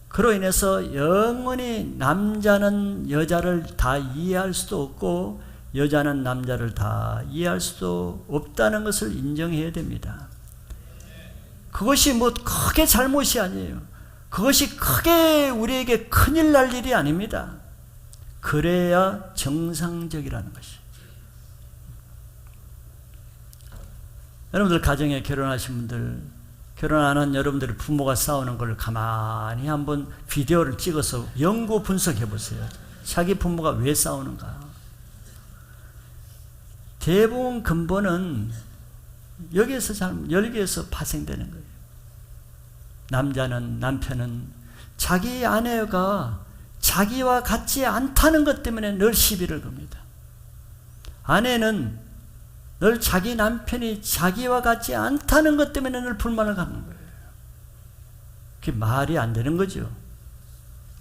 그로 인해서 영원히 남자는 여자를 다 이해할 수도 없고 여자는 남자를 다 이해할 수도 없다는 것을 인정해야 됩니다. 그것이 뭐 크게 잘못이 아니에요. 그것이 크게 우리에게 큰일 날 일이 아닙니다. 그래야 정상적이라는 것이. 여러분들 가정에 결혼하신 분들, 결혼 안 한 여러분들의 부모가 싸우는 걸 가만히 한번 비디오를 찍어서 연구 분석해 보세요. 자기 부모가 왜 싸우는가. 대부분 근본은 여기에서 파생되는 거예요. 남편은 자기 아내가 자기와 같지 않다는 것 때문에 늘 시비를 겁니다. 아내는 늘 자기 남편이 자기와 같지 않다는 것 때문에 늘 불만을 갖는 거예요. 그게 말이 안 되는 거죠.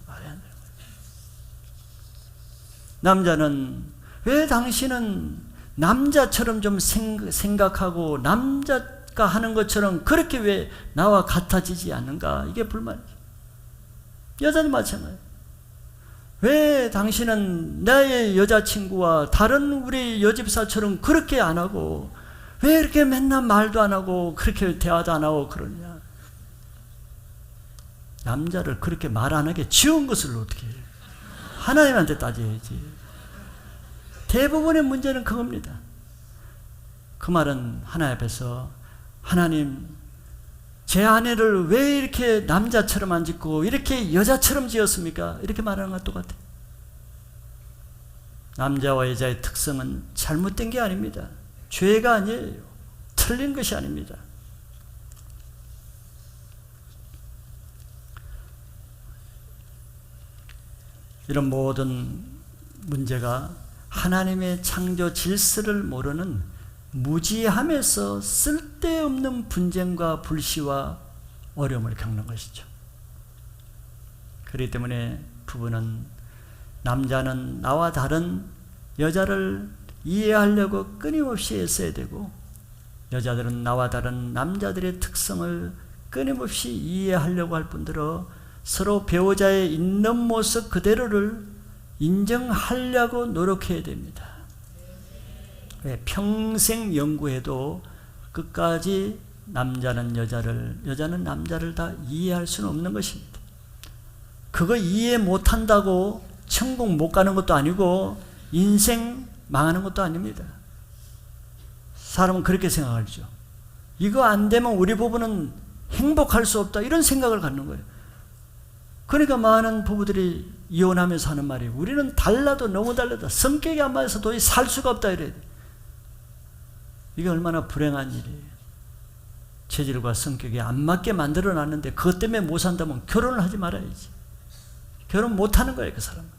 말이 안 되는 거죠. 남자는 왜 당신은 남자처럼 좀 생각하고 남자가 하는 것처럼 그렇게 왜 나와 같아지지 않는가? 이게 불만이죠. 여자는 마찬가지예요. 왜 당신은 나의 여자친구와 다른 우리 여집사처럼 그렇게 안 하고 왜 이렇게 맨날 말도 안 하고 그렇게 대화도 안 하고 그러냐? 남자를 그렇게 말 안 하게 지은 것을 어떻게 해요? 하나님한테 따져야지. 대부분의 문제는 그겁니다. 그 말은 하나님 앞에서 하나님, 제 아내를 왜 이렇게 남자처럼 안 짓고 이렇게 여자처럼 지었습니까? 이렇게 말하는 것 똑같아요. 남자와 여자의 특성은 잘못된 게 아닙니다. 죄가 아니에요. 틀린 것이 아닙니다. 이런 모든 문제가 하나님의 창조 질서를 모르는 무지함에서 쓸데없는 분쟁과 불씨와 어려움을 겪는 것이죠. 그렇기 때문에 부부는, 남자는 나와 다른 여자를 이해하려고 끊임없이 애써야 되고, 여자들은 나와 다른 남자들의 특성을 끊임없이 이해하려고 할 뿐더러 서로 배우자의 있는 모습 그대로를 인정하려고 노력해야 됩니다. 평생 연구해도 끝까지 남자는 여자를, 여자는 남자를 다 이해할 수는 없는 것입니다. 그거 이해 못한다고 천국 못 가는 것도 아니고 인생 망하는 것도 아닙니다. 사람은 그렇게 생각하죠. 이거 안 되면 우리 부부는 행복할 수 없다, 이런 생각을 갖는 거예요. 그러니까 많은 부부들이 이혼하면서 하는 말이, 우리는 달라도 너무 달라다, 성격이 안 맞아서 도저히 살 수가 없다, 이래야 돼. 이게 얼마나 불행한 일이에요. 체질과 성격이 안 맞게 만들어 놨는데 그것 때문에 못 산다면 결혼을 하지 말아야지. 결혼 못 하는 거예요, 그 사람은.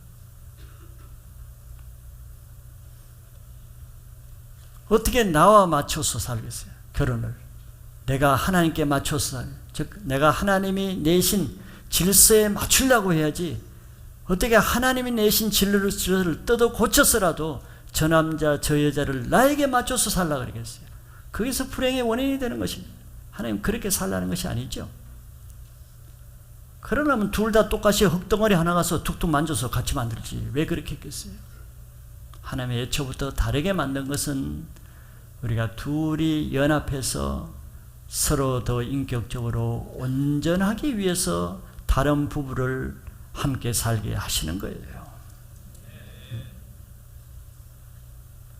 어떻게 나와 맞춰서 살겠어요, 결혼을? 내가 하나님께 맞춰서 살, 즉 내가 하나님이 내신 질서에 맞추려고 해야지, 어떻게 하나님이 내신 질서를 뜯어 고쳐서라도 저 남자 저 여자를 나에게 맞춰서 살려고 그러겠어요. 거기서 불행의 원인이 되는 것입니다. 하나님 그렇게 살라는 것이 아니죠. 그러려면 둘 다 똑같이 흙덩어리 하나 가서 툭툭 만져서 같이 만들지 왜 그렇게 했겠어요? 하나님의 애초부터 다르게 만든 것은 우리가 둘이 연합해서 서로 더 인격적으로 온전하기 위해서 다른 부부를 함께 살게 하시는 거예요.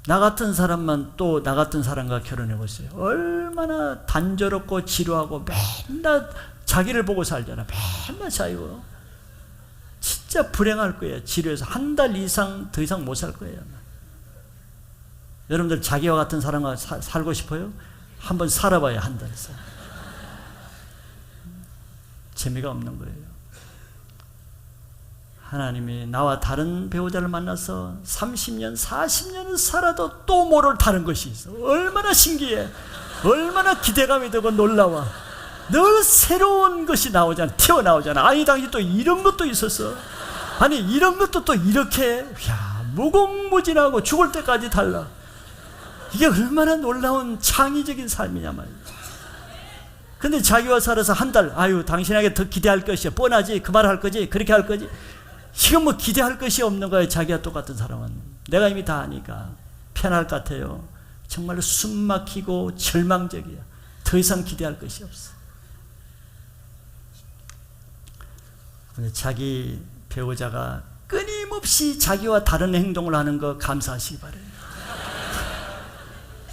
나 같은 사람만 또 나 같은 사람과 결혼해 보세요. 얼마나 단조롭고 지루하고 맨날 자기를 보고 살잖아. 맨날 자유고. 진짜 불행할 거예요. 지루해서 한 달 이상 더 이상 못 살 거예요. 여러분들 자기와 같은 사람과 살고 싶어요? 한번 살아봐요. 한 달 이상. 재미가 없는 거예요. 하나님이 나와 다른 배우자를 만나서 30년, 40년을 살아도 또 모를 다른 것이 있어. 얼마나 신기해. 얼마나 기대감이 되고 놀라워. 늘 새로운 것이 나오잖아. 튀어나오잖아. 아니 당시 또 이런 것도 있었어. 아니 이런 것도 또 이렇게, 야, 무궁무진하고 죽을 때까지 달라. 이게 얼마나 놀라운 창의적인 삶이냐 말이야. 근데 자기와 살아서 한 달, 아유 당신에게 더 기대할 것이야. 뻔하지. 그 말 할 거지. 그렇게 할 거지. 지금 뭐 기대할 것이 없는 거예요. 자기와 똑같은 사람은. 내가 이미 다 아니까 편할 것 같아요. 정말로 숨 막히고 절망적이야. 더 이상 기대할 것이 없어. 근데 자기 배우자가 끊임없이 자기와 다른 행동을 하는 거 감사하시기 바래요.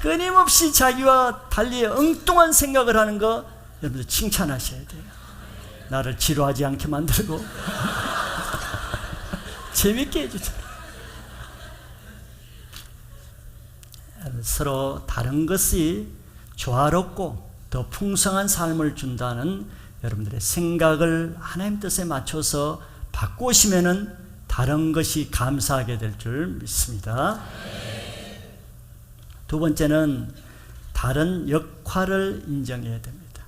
끊임없이 자기와 달리 엉뚱한 생각을 하는 거 여러분들 칭찬하셔야 돼요. 나를 지루하지 않게 만들고 재밌게 해주잖아요. 서로 다른 것이 조화롭고 더 풍성한 삶을 준다는 여러분들의 생각을 하나님 뜻에 맞춰서 바꾸시면은 다른 것이 감사하게 될 줄 믿습니다. 두 번째는 다른 역할을 인정해야 됩니다.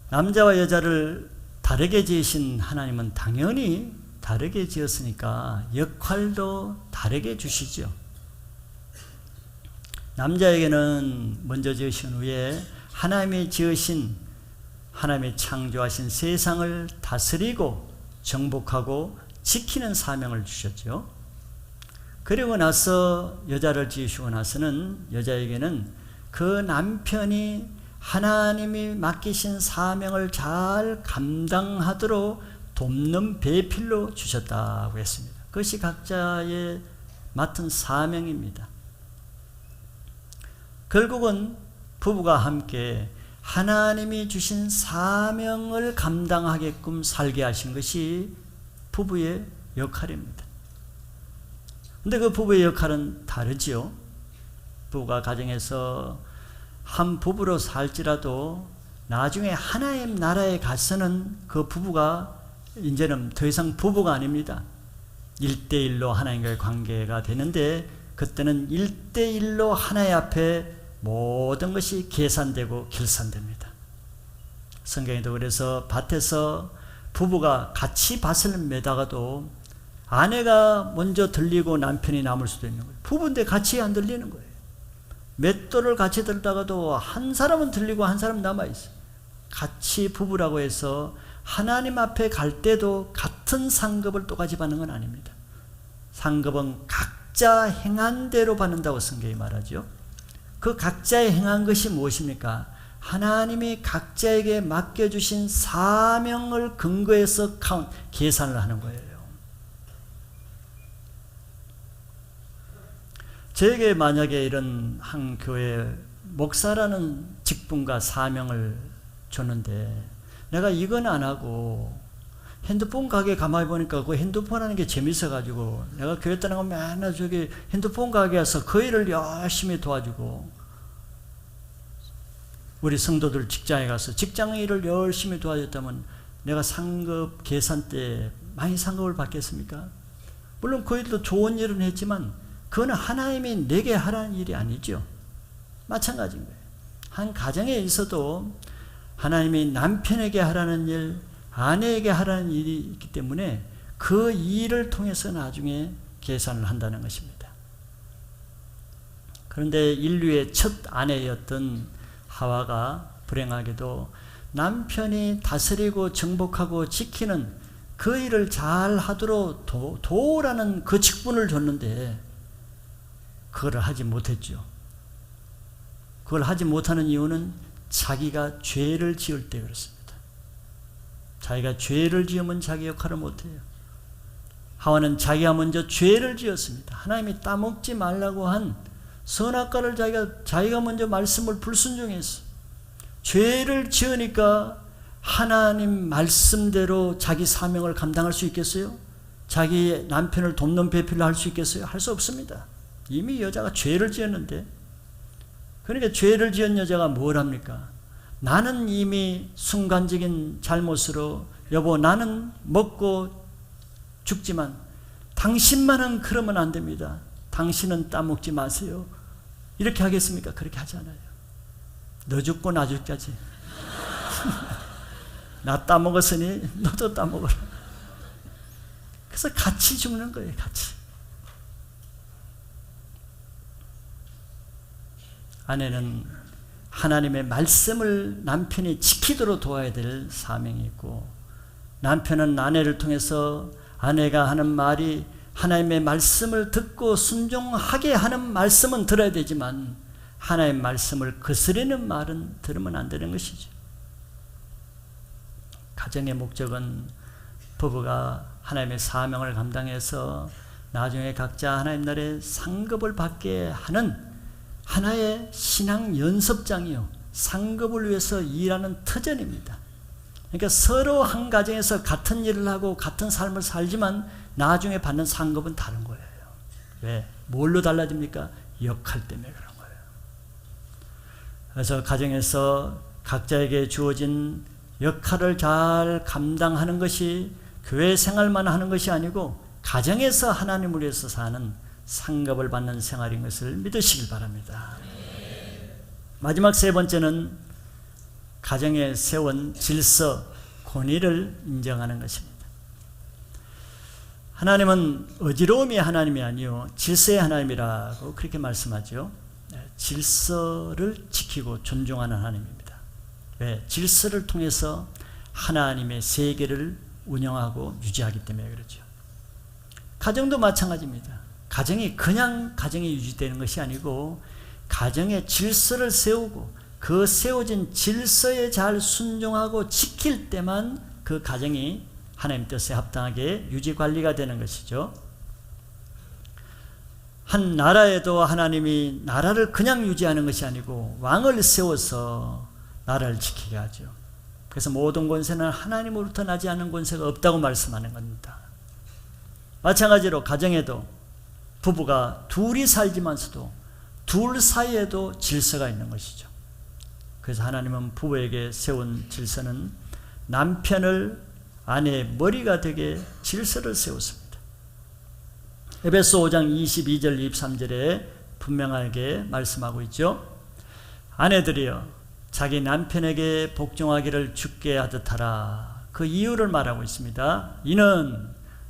남자와 여자를 다르게 지으신 하나님은 당연히 다르게 지었으니까 역할도 다르게 주시죠. 남자에게는 먼저 지으신 후에 하나님이 지으신, 하나님이 창조하신 세상을 다스리고 정복하고 지키는 사명을 주셨죠. 그리고 나서 여자를 지으시고 나서는 여자에게는 그 남편이 하나님이 맡기신 사명을 잘 감당하도록 돕는 배필로 주셨다고 했습니다. 그것이 각자의 맡은 사명입니다. 결국은 부부가 함께 하나님이 주신 사명을 감당하게끔 살게 하신 것이 부부의 역할입니다. 근데 그 부부의 역할은 다르지요. 부부가 가정에서 한 부부로 살지라도 나중에 하나님 나라에 가서는 그 부부가 이제는 더 이상 부부가 아닙니다. 1대1로 하나님과의 관계가 되는데, 그때는 1대1로 하나님 앞에 모든 것이 계산되고 결산됩니다. 성경에도 그래서 밭에서 부부가 같이 밭을 매다가도 아내가 먼저 들리고 남편이 남을 수도 있는 거예요. 부부인데 같이 안 들리는 거예요. 맷돌을 같이 들다가도 한 사람은 들리고 한 사람은 남아있어요. 같이 부부라고 해서 하나님 앞에 갈 때도 같은 상급을 똑같이 받는 건 아닙니다. 상급은 각자 행한 대로 받는다고 성경이 말하죠. 그 각자의 행한 것이 무엇입니까? 하나님이 각자에게 맡겨주신 사명을 근거해서 계산을 하는 거예요. 저에게 만약에 이런 한 교회 목사라는 직분과 사명을 줬는데, 내가 이건 안 하고 핸드폰 가게 가만히 보니까 그 핸드폰 하는 게 재밌어가지고 내가 교회 떠나고 맨날 저기 핸드폰 가게에서 그 일을 열심히 도와주고, 우리 성도들 직장에 가서 직장 일을 열심히 도와줬다면 내가 상급 계산 때 많이 상급을 받겠습니까? 물론 그 일도 좋은 일은 했지만 그거는 하나님이 내게 하라는 일이 아니죠. 마찬가지인 거예요. 한 가정에 있어도 하나님이 남편에게 하라는 일, 아내에게 하라는 일이 있기 때문에 그 일을 통해서 나중에 계산을 한다는 것입니다. 그런데 인류의 첫 아내였던 하와가 불행하게도 남편이 다스리고 정복하고 지키는 그 일을 잘 하도록 도우라는 그 직분을 줬는데 그걸 하지 못했죠. 그걸 하지 못하는 이유는 자기가 죄를 지을 때 그렇습니다. 자기가 죄를 지으면 자기 역할을 못해요. 하와는 자기가 먼저 죄를 지었습니다. 하나님이 따먹지 말라고 한 선악과를 자기가 먼저 말씀을 불순종했어. 죄를 지으니까 하나님 말씀대로 자기 사명을 감당할 수 있겠어요? 자기 남편을 돕는 배필로 할 수 있겠어요? 할 수 없습니다. 이미 여자가 죄를 지었는데, 그러니까 죄를 지은 여자가 뭘 합니까? 나는 이미 순간적인 잘못으로 여보 나는 먹고 죽지만 당신만은 그러면 안 됩니다. 당신은 따먹지 마세요. 이렇게 하겠습니까? 그렇게 하지 않아요. 너 죽고 나 죽자지. 나 따먹었으니 너도 따먹어라. 그래서 같이 죽는 거예요. 같이. 아내는 하나님의 말씀을 남편이 지키도록 도와야 될 사명이 있고, 남편은 아내를 통해서 아내가 하는 말이 하나님의 말씀을 듣고 순종하게 하는 말씀은 들어야 되지만 하나님의 말씀을 거스르는 말은 들으면 안 되는 것이죠. 가정의 목적은 부부가 하나님의 사명을 감당해서 나중에 각자 하나님 나라의 상급을 받게 하는 하나의 신앙 연습장이요, 상급을 위해서 일하는 터전입니다. 그러니까 서로 한 가정에서 같은 일을 하고 같은 삶을 살지만 나중에 받는 상급은 다른 거예요. 왜? 뭘로 달라집니까? 역할 때문에 그런 거예요. 그래서 가정에서 각자에게 주어진 역할을 잘 감당하는 것이 교회 생활만 하는 것이 아니고 가정에서 하나님을 위해서 사는 상급을 받는 생활인 것을 믿으시길 바랍니다. 마지막 세 번째는 가정에 세운 질서, 권위를 인정하는 것입니다. 하나님은 어지러움이 하나님이 아니요 질서의 하나님이라고 그렇게 말씀하죠. 질서를 지키고 존중하는 하나님입니다. 왜? 질서를 통해서 하나님의 세계를 운영하고 유지하기 때문에 그렇죠. 가정도 마찬가지입니다. 가정이 그냥 가정이 유지되는 것이 아니고 가정의 질서를 세우고 그 세워진 질서에 잘 순종하고 지킬 때만 그 가정이 하나님 뜻에 합당하게 유지 관리가 되는 것이죠. 한 나라에도 하나님이 나라를 그냥 유지하는 것이 아니고 왕을 세워서 나라를 지키게 하죠. 그래서 모든 권세는 하나님으로부터 나지 않는 권세가 없다고 말씀하는 겁니다. 마찬가지로 가정에도 부부가 둘이 살지만서도 둘 사이에도 질서가 있는 것이죠. 그래서 하나님은 부부에게 세운 질서는 남편을 아내의 머리가 되게 질서를 세웠습니다. 에베소 5장 22절 23절에 분명하게 말씀하고 있죠. 아내들이여 자기 남편에게 복종하기를 주께 하듯 하라. 그 이유를 말하고 있습니다. 이는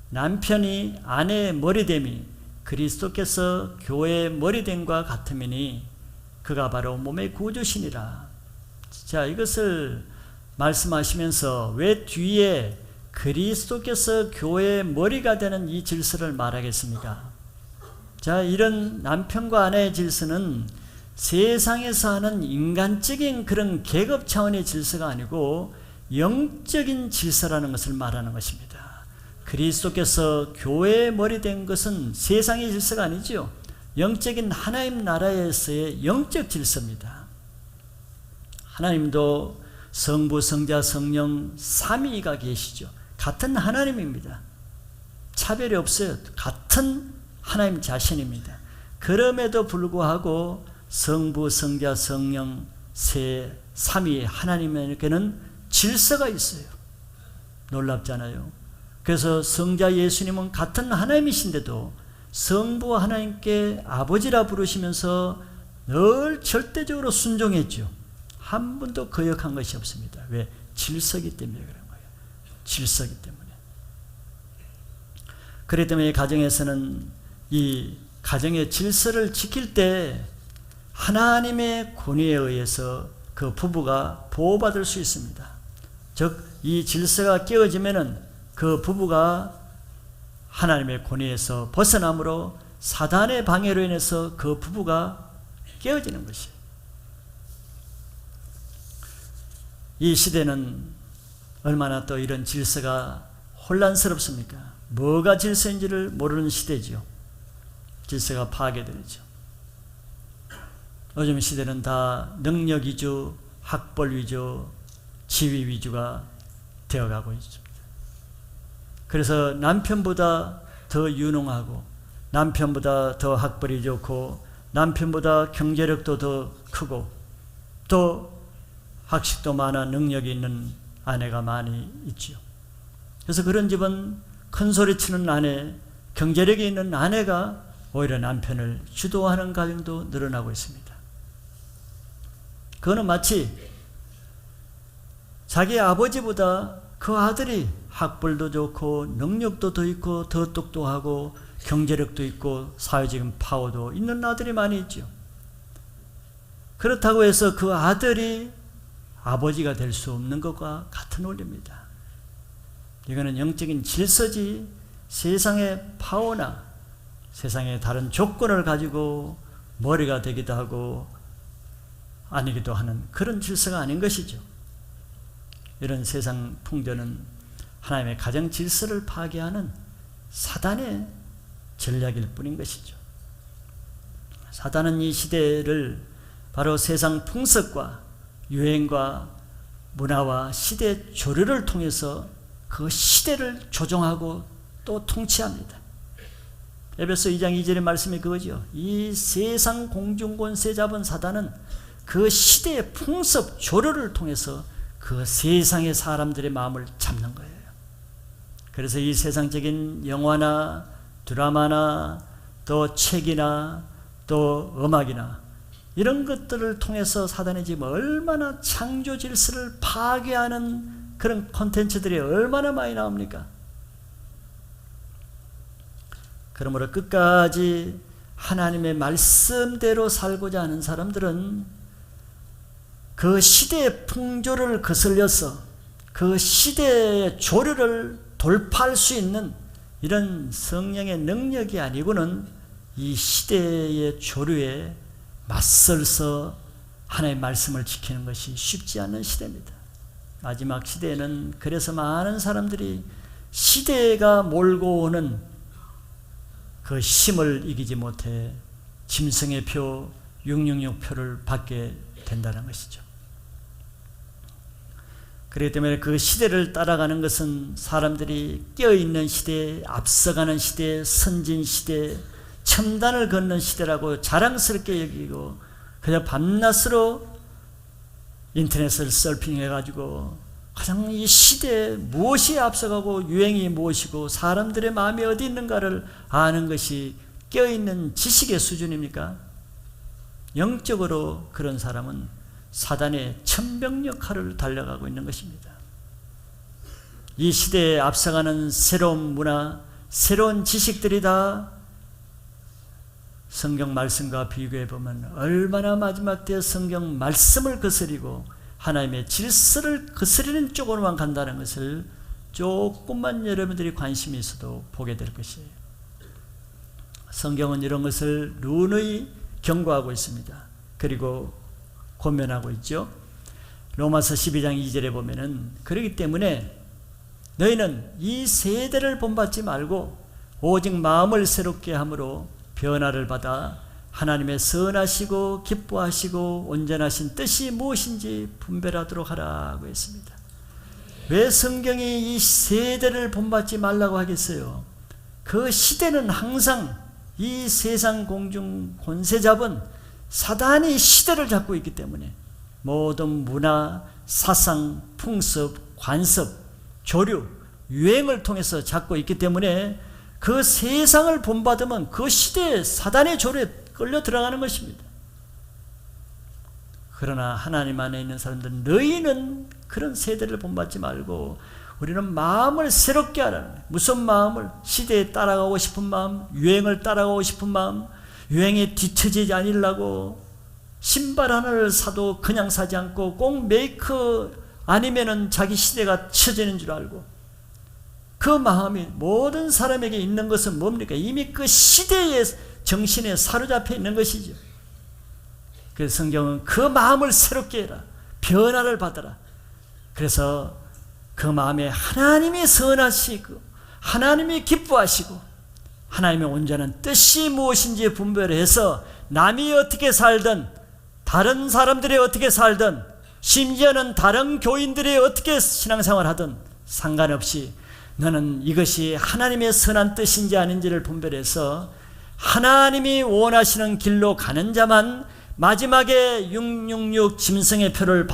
남편이 아내의 머리됨이 그리스도께서 교회의 머리됨과 같음이니 그가 바로 몸의 구주시니라. 자, 이것을 말씀하시면서 왜 뒤에 그리스도께서 교회의 머리가 되는 이 질서를 말하겠습니까? 자, 이런 남편과 아내의 질서는 세상에서 하는 인간적인 그런 계급 차원의 질서가 아니고 영적인 질서라는 것을 말하는 것입니다. 그리스도께서 교회의 머리 된 것은 세상의 질서가 아니죠. 영적인 하나님 나라에서의 영적 질서입니다. 하나님도 성부, 성자, 성령 삼위가 계시죠. 같은 하나님입니다. 차별이 없어요. 같은 하나님 자신입니다. 그럼에도 불구하고 성부, 성자, 성령 삼위 하나님에게는 질서가 있어요. 놀랍잖아요. 그래서 성자 예수님은 같은 하나님이신데도 성부 하나님께 아버지라 부르시면서 늘 절대적으로 순종했죠. 한 번도 거역한 것이 없습니다. 왜? 질서기 때문에 그런 거예요. 질서기 때문에. 그렇기 때문에 가정에서는 이 가정의 질서를 지킬 때 하나님의 권위에 의해서 그 부부가 보호받을 수 있습니다. 즉, 이 질서가 깨어지면은 그 부부가 하나님의 권위에서 벗어남으로 사단의 방해로 인해서 그 부부가 깨어지는 것이에요. 이 시대는 얼마나 또 이런 질서가 혼란스럽습니까? 뭐가 질서인지를 모르는 시대죠. 질서가 파괴되죠. 요즘 시대는 다 능력 위주, 학벌 위주, 지위 위주가 되어가고 있습니다. 그래서 남편보다 더 유능하고 남편보다 더 학벌이 좋고 남편보다 경제력도 더 크고 또 학식도 많아 능력이 있는 아내가 많이 있죠. 그래서 그런 집은 큰 소리 치는 아내, 경제력이 있는 아내가 오히려 남편을 주도하는 가정도 늘어나고 있습니다. 그거는 마치 자기 아버지보다 그 아들이 학벌도 좋고 능력도 더 있고 더 똑똑하고 경제력도 있고 사회적인 파워도 있는 아들이 많이 있죠. 그렇다고 해서 그 아들이 아버지가 될 수 없는 것과 같은 원리입니다. 이거는 영적인 질서지 세상의 파워나 세상의 다른 조건을 가지고 머리가 되기도 하고 아니기도 하는 그런 질서가 아닌 것이죠. 이런 세상 풍조는 하나님의 가정 질서를 파괴하는 사단의 전략일 뿐인 것이죠. 사단은 이 시대를 바로 세상 풍습과 유행과 문화와 시대 조류를 통해서 그 시대를 조종하고 또 통치합니다. 에베소 2장 2절의 말씀이 그거죠. 이 세상 공중권세 잡은 사단은 그 시대의 풍습 조류를 통해서 그 세상의 사람들의 마음을 잡는 거예요. 그래서 이 세상적인 영화나 드라마나 또 책이나 또 음악이나 이런 것들을 통해서 사단의 지금 얼마나 창조 질서를 파괴하는 그런 콘텐츠들이 얼마나 많이 나옵니까? 그러므로 끝까지 하나님의 말씀대로 살고자 하는 사람들은 그 시대의 풍조를 거슬려서 그 시대의 조류를 돌파할 수 있는 이런 성령의 능력이 아니고는 이 시대의 조류에 맞설서 하나님의 말씀을 지키는 것이 쉽지 않은 시대입니다. 마지막 시대에는 그래서 많은 사람들이 시대가 몰고 오는 그 힘을 이기지 못해 짐승의 표, 666표를 받게 된다는 것이죠. 그렇기 때문에 그 시대를 따라가는 것은 사람들이 깨어있는 시대, 앞서가는 시대, 선진 시대, 첨단을 걷는 시대라고 자랑스럽게 여기고 그냥 밤낮으로 인터넷을 서핑해가지고 가장 이 시대에 무엇이 앞서가고 유행이 무엇이고 사람들의 마음이 어디 있는가를 아는 것이 깨어있는 지식의 수준입니까? 영적으로 그런 사람은 사단의 천병역할을 달려가고 있는 것입니다. 이 시대에 앞서가는 새로운 문화, 새로운 지식들이 다 성경 말씀과 비교해 보면 얼마나 마지막 때 성경 말씀을 거스리고 하나님의 질서를 거스리는 쪽으로만 간다는 것을 조금만 여러분들이 관심이 있어도 보게 될 것이에요. 성경은 이런 것을 누누이 경고하고 있습니다. 그리고 권면하고 있죠. 로마서 12장 2절에 보면은 그렇기 때문에 너희는 이 세대를 본받지 말고 오직 마음을 새롭게 함으로 변화를 받아 하나님의 선하시고 기뻐하시고 온전하신 뜻이 무엇인지 분별하도록 하라고 했습니다. 왜 성경이 이 세대를 본받지 말라고 하겠어요? 그 시대는 항상 이 세상 공중 권세 잡은 사단이 시대를 잡고 있기 때문에 모든 문화, 사상, 풍습, 관습, 조류, 유행을 통해서 잡고 있기 때문에 그 세상을 본받으면 그 시대에 사단의 조류에 끌려 들어가는 것입니다. 그러나 하나님 안에 있는 사람들은 너희는 그런 세대를 본받지 말고 우리는 마음을 새롭게 하라는 거예요. 무슨 마음을? 시대에 따라가고 싶은 마음, 유행을 따라가고 싶은 마음, 유행에 뒤처지지 않으려고 신발 하나를 사도 그냥 사지 않고 꼭 메이크 아니면은 자기 시대가 처지는 줄 알고 그 마음이 모든 사람에게 있는 것은 뭡니까? 이미 그 시대의 정신에 사로잡혀 있는 것이죠. 그래서 성경은 그 마음을 새롭게 해라. 변화를 받아라. 그래서 그 마음에 하나님이 선하시고 하나님이 기뻐하시고 하나님의 온전한 뜻이 무엇인지 분별해서 남이 어떻게 살든 다른 사람들이 어떻게 살든 심지어는 다른 교인들이 어떻게 신앙생활 하든 상관없이 너는 이것이 하나님의 선한 뜻인지 아닌지를 분별해서 하나님이 원하시는 길로 가는 자만 마지막에 666 짐승의 표를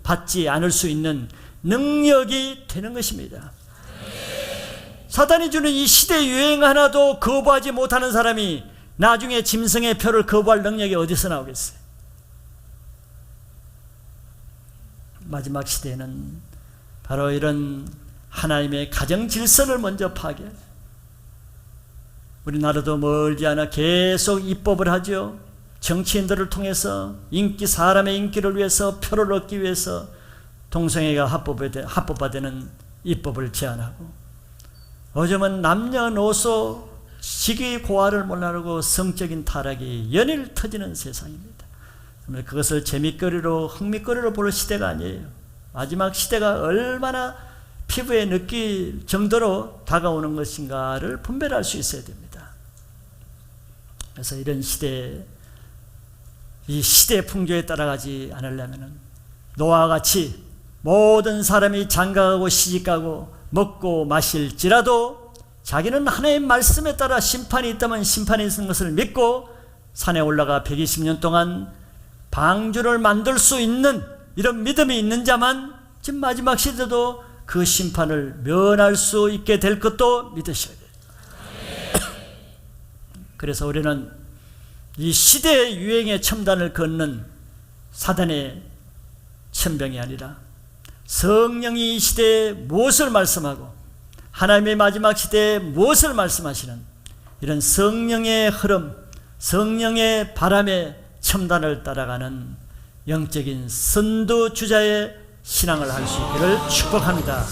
받지 않을 수 있는 능력이 되는 것입니다. 사단이 주는 이 시대 유행 하나도 거부하지 못하는 사람이 나중에 짐승의 표를 거부할 능력이 어디서 나오겠어요? 마지막 시대에는 바로 이런 하나님의 가정 질서를 먼저 파괴해요. 우리나라도 멀지 않아 계속 입법을 하죠. 정치인들을 통해서 사람의 인기를 위해서 표를 얻기 위해서 동성애가 합법화되는 입법을 제안하고 요즘은 남녀노소 직위고하를 몰라하고 성적인 타락이 연일 터지는 세상입니다. 그것을 재미거리로 흥미거리로 볼 시대가 아니에요. 마지막 시대가 얼마나 피부에 느낄 정도로 다가오는 것인가를 분별할 수 있어야 됩니다. 그래서 이런 시대에 이 시대의 풍조에 따라가지 않으려면 노아와 같이 모든 사람이 장가가고 시집가고 먹고 마실지라도 자기는 하나님의 말씀에 따라 심판이 있다면 심판이 있는 것을 믿고 산에 올라가 120년 동안 방주를 만들 수 있는 이런 믿음이 있는 자만 지금 마지막 시대도 그 심판을 면할 수 있게 될 것도 믿으셔야 돼요. 그래서 우리는 이 시대의 유행의 첨단을 걷는 사단의 천병이 아니라 성령이 이 시대에 무엇을 말씀하고 하나님의 마지막 시대에 무엇을 말씀하시는 이런 성령의 흐름, 성령의 바람의 첨단을 따라가는 영적인 선두주자의 신앙을 할 수 있기를 축복합니다.